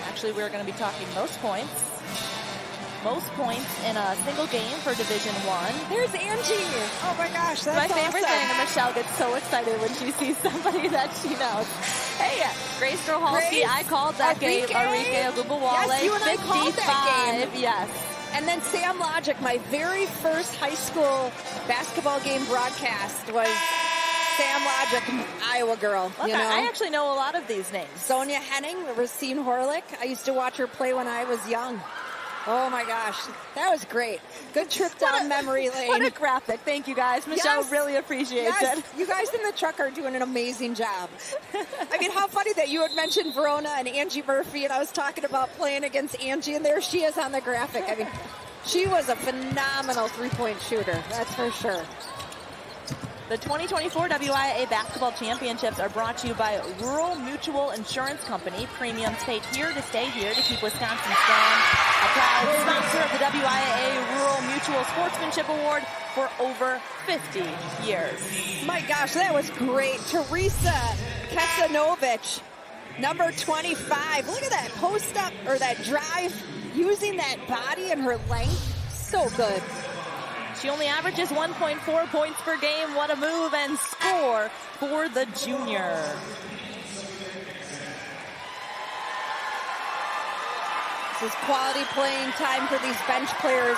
Actually, we're going to be talking most points. Most points in a single game for Division I. There's Angie. Oh my gosh, that's my favorite awesome. thing. And Michelle gets so excited when she sees somebody that she knows. Hey, Grace Strohalski, I called that game. Arike Agubawale, Yes, you and I called that 55. Yes. And then Sam Logic, my very first high school basketball game broadcast was Sam Logic, Iowa girl. Look, you know? I actually know a lot of these names. Sonia Henning, Racine Horlick. I used to watch her play when I was young. Oh my gosh, that was great. Good trip down memory lane. What a graphic. Thank you guys. Michelle really appreciates it. You guys in the truck are doing an amazing job. I mean, how funny that you had mentioned Verona and Angie Murphy, and I was talking about playing against Angie, and there she is on the graphic. I mean, she was a phenomenal three-point shooter, that's for sure. The 2024 WIAA Basketball Championships are brought to you by Rural Mutual Insurance Company. Premiums paid here to stay here to keep Wisconsin strong. A proud sponsor of the WIAA Rural Mutual Sportsmanship Award for over 50 years. My gosh, that was great. Teresa Kesanovic, number 25. Look at that post up, or that drive, using that body and her length. So good. She only averages 1.4 points per game. What a move and score for the junior. This is quality playing time for these bench players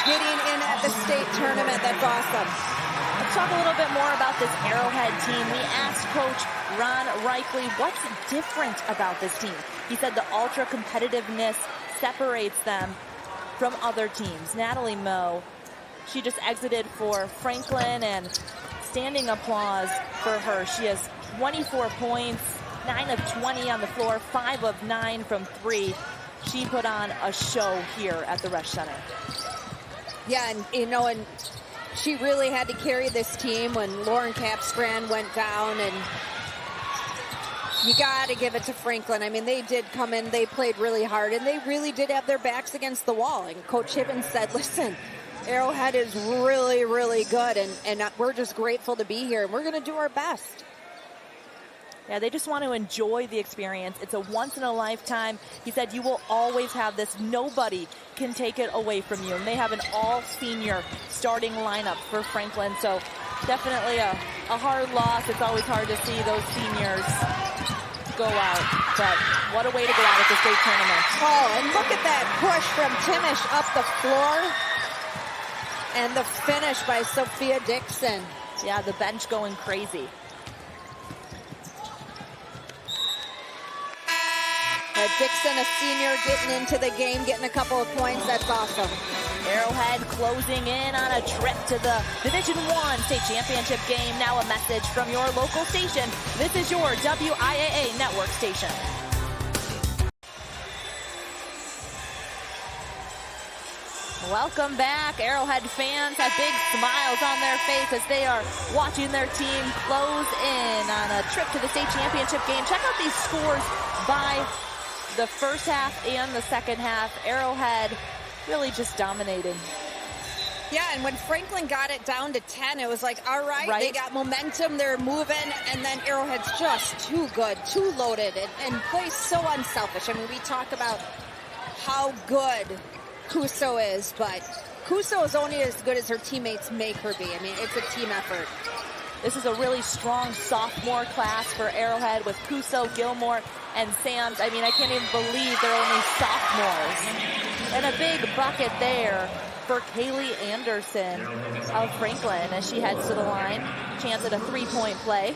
getting in at the state tournament. That's awesome. Let's talk a little bit more about this Arrowhead team. We asked Coach Ron Reichley what's different about this team. He said the ultra competitiveness separates them from other teams. Natalie Moe, she just exited for Franklin, and standing applause for her. She has 24 points, 9 of 20 on the floor, 5 of 9 from 3. She put on a show here at the Resch Center. Yeah, and you know, and she really had to carry this team when Lauren Capstrand went down, and you got to give it to Franklin. I mean, they did come in, they played really hard, and they really did have their backs against the wall. And Coach Hibbins said, listen, Arrowhead is really, really good, and we're just grateful to be here, and we're going to do our best. Yeah, they just want to enjoy the experience. It's a once-in-a-lifetime. He said you will always have this. Nobody can take it away from you. And they have an all-senior starting lineup for Franklin. So definitely a hard loss. It's always hard to see those seniors go out. But what a way to go out at the state tournament. Oh, and look at that push from Timish up the floor. And the finish by Sophia Dixon. Yeah, the bench going crazy. Dixon, a senior, getting into the game, getting a couple of points. That's awesome. Arrowhead closing in on a trip to the Division I state championship game. Now a message from your local station. This is your WIAA network station. Welcome back. Arrowhead fans have big smiles on their face as they are watching their team close in on a trip to the state championship game. Check out these scores by the first half and the second half. Arrowhead really just dominating. Yeah, and when Franklin got it down to 10, it was like, all right, they got momentum, they're moving, and then Arrowhead's just too good, too loaded, and plays so unselfish. I mean, we talk about how good Kuso is, but Kuso is only as good as her teammates make her be. I mean, it's a team effort. This is a really strong sophomore class for Arrowhead with Kuso, Gilmore, and Sams. I mean, I can't even believe they're only sophomores. And a big bucket there for Kaylee Anderson of Franklin as she heads to the line. Chance at a three-point play.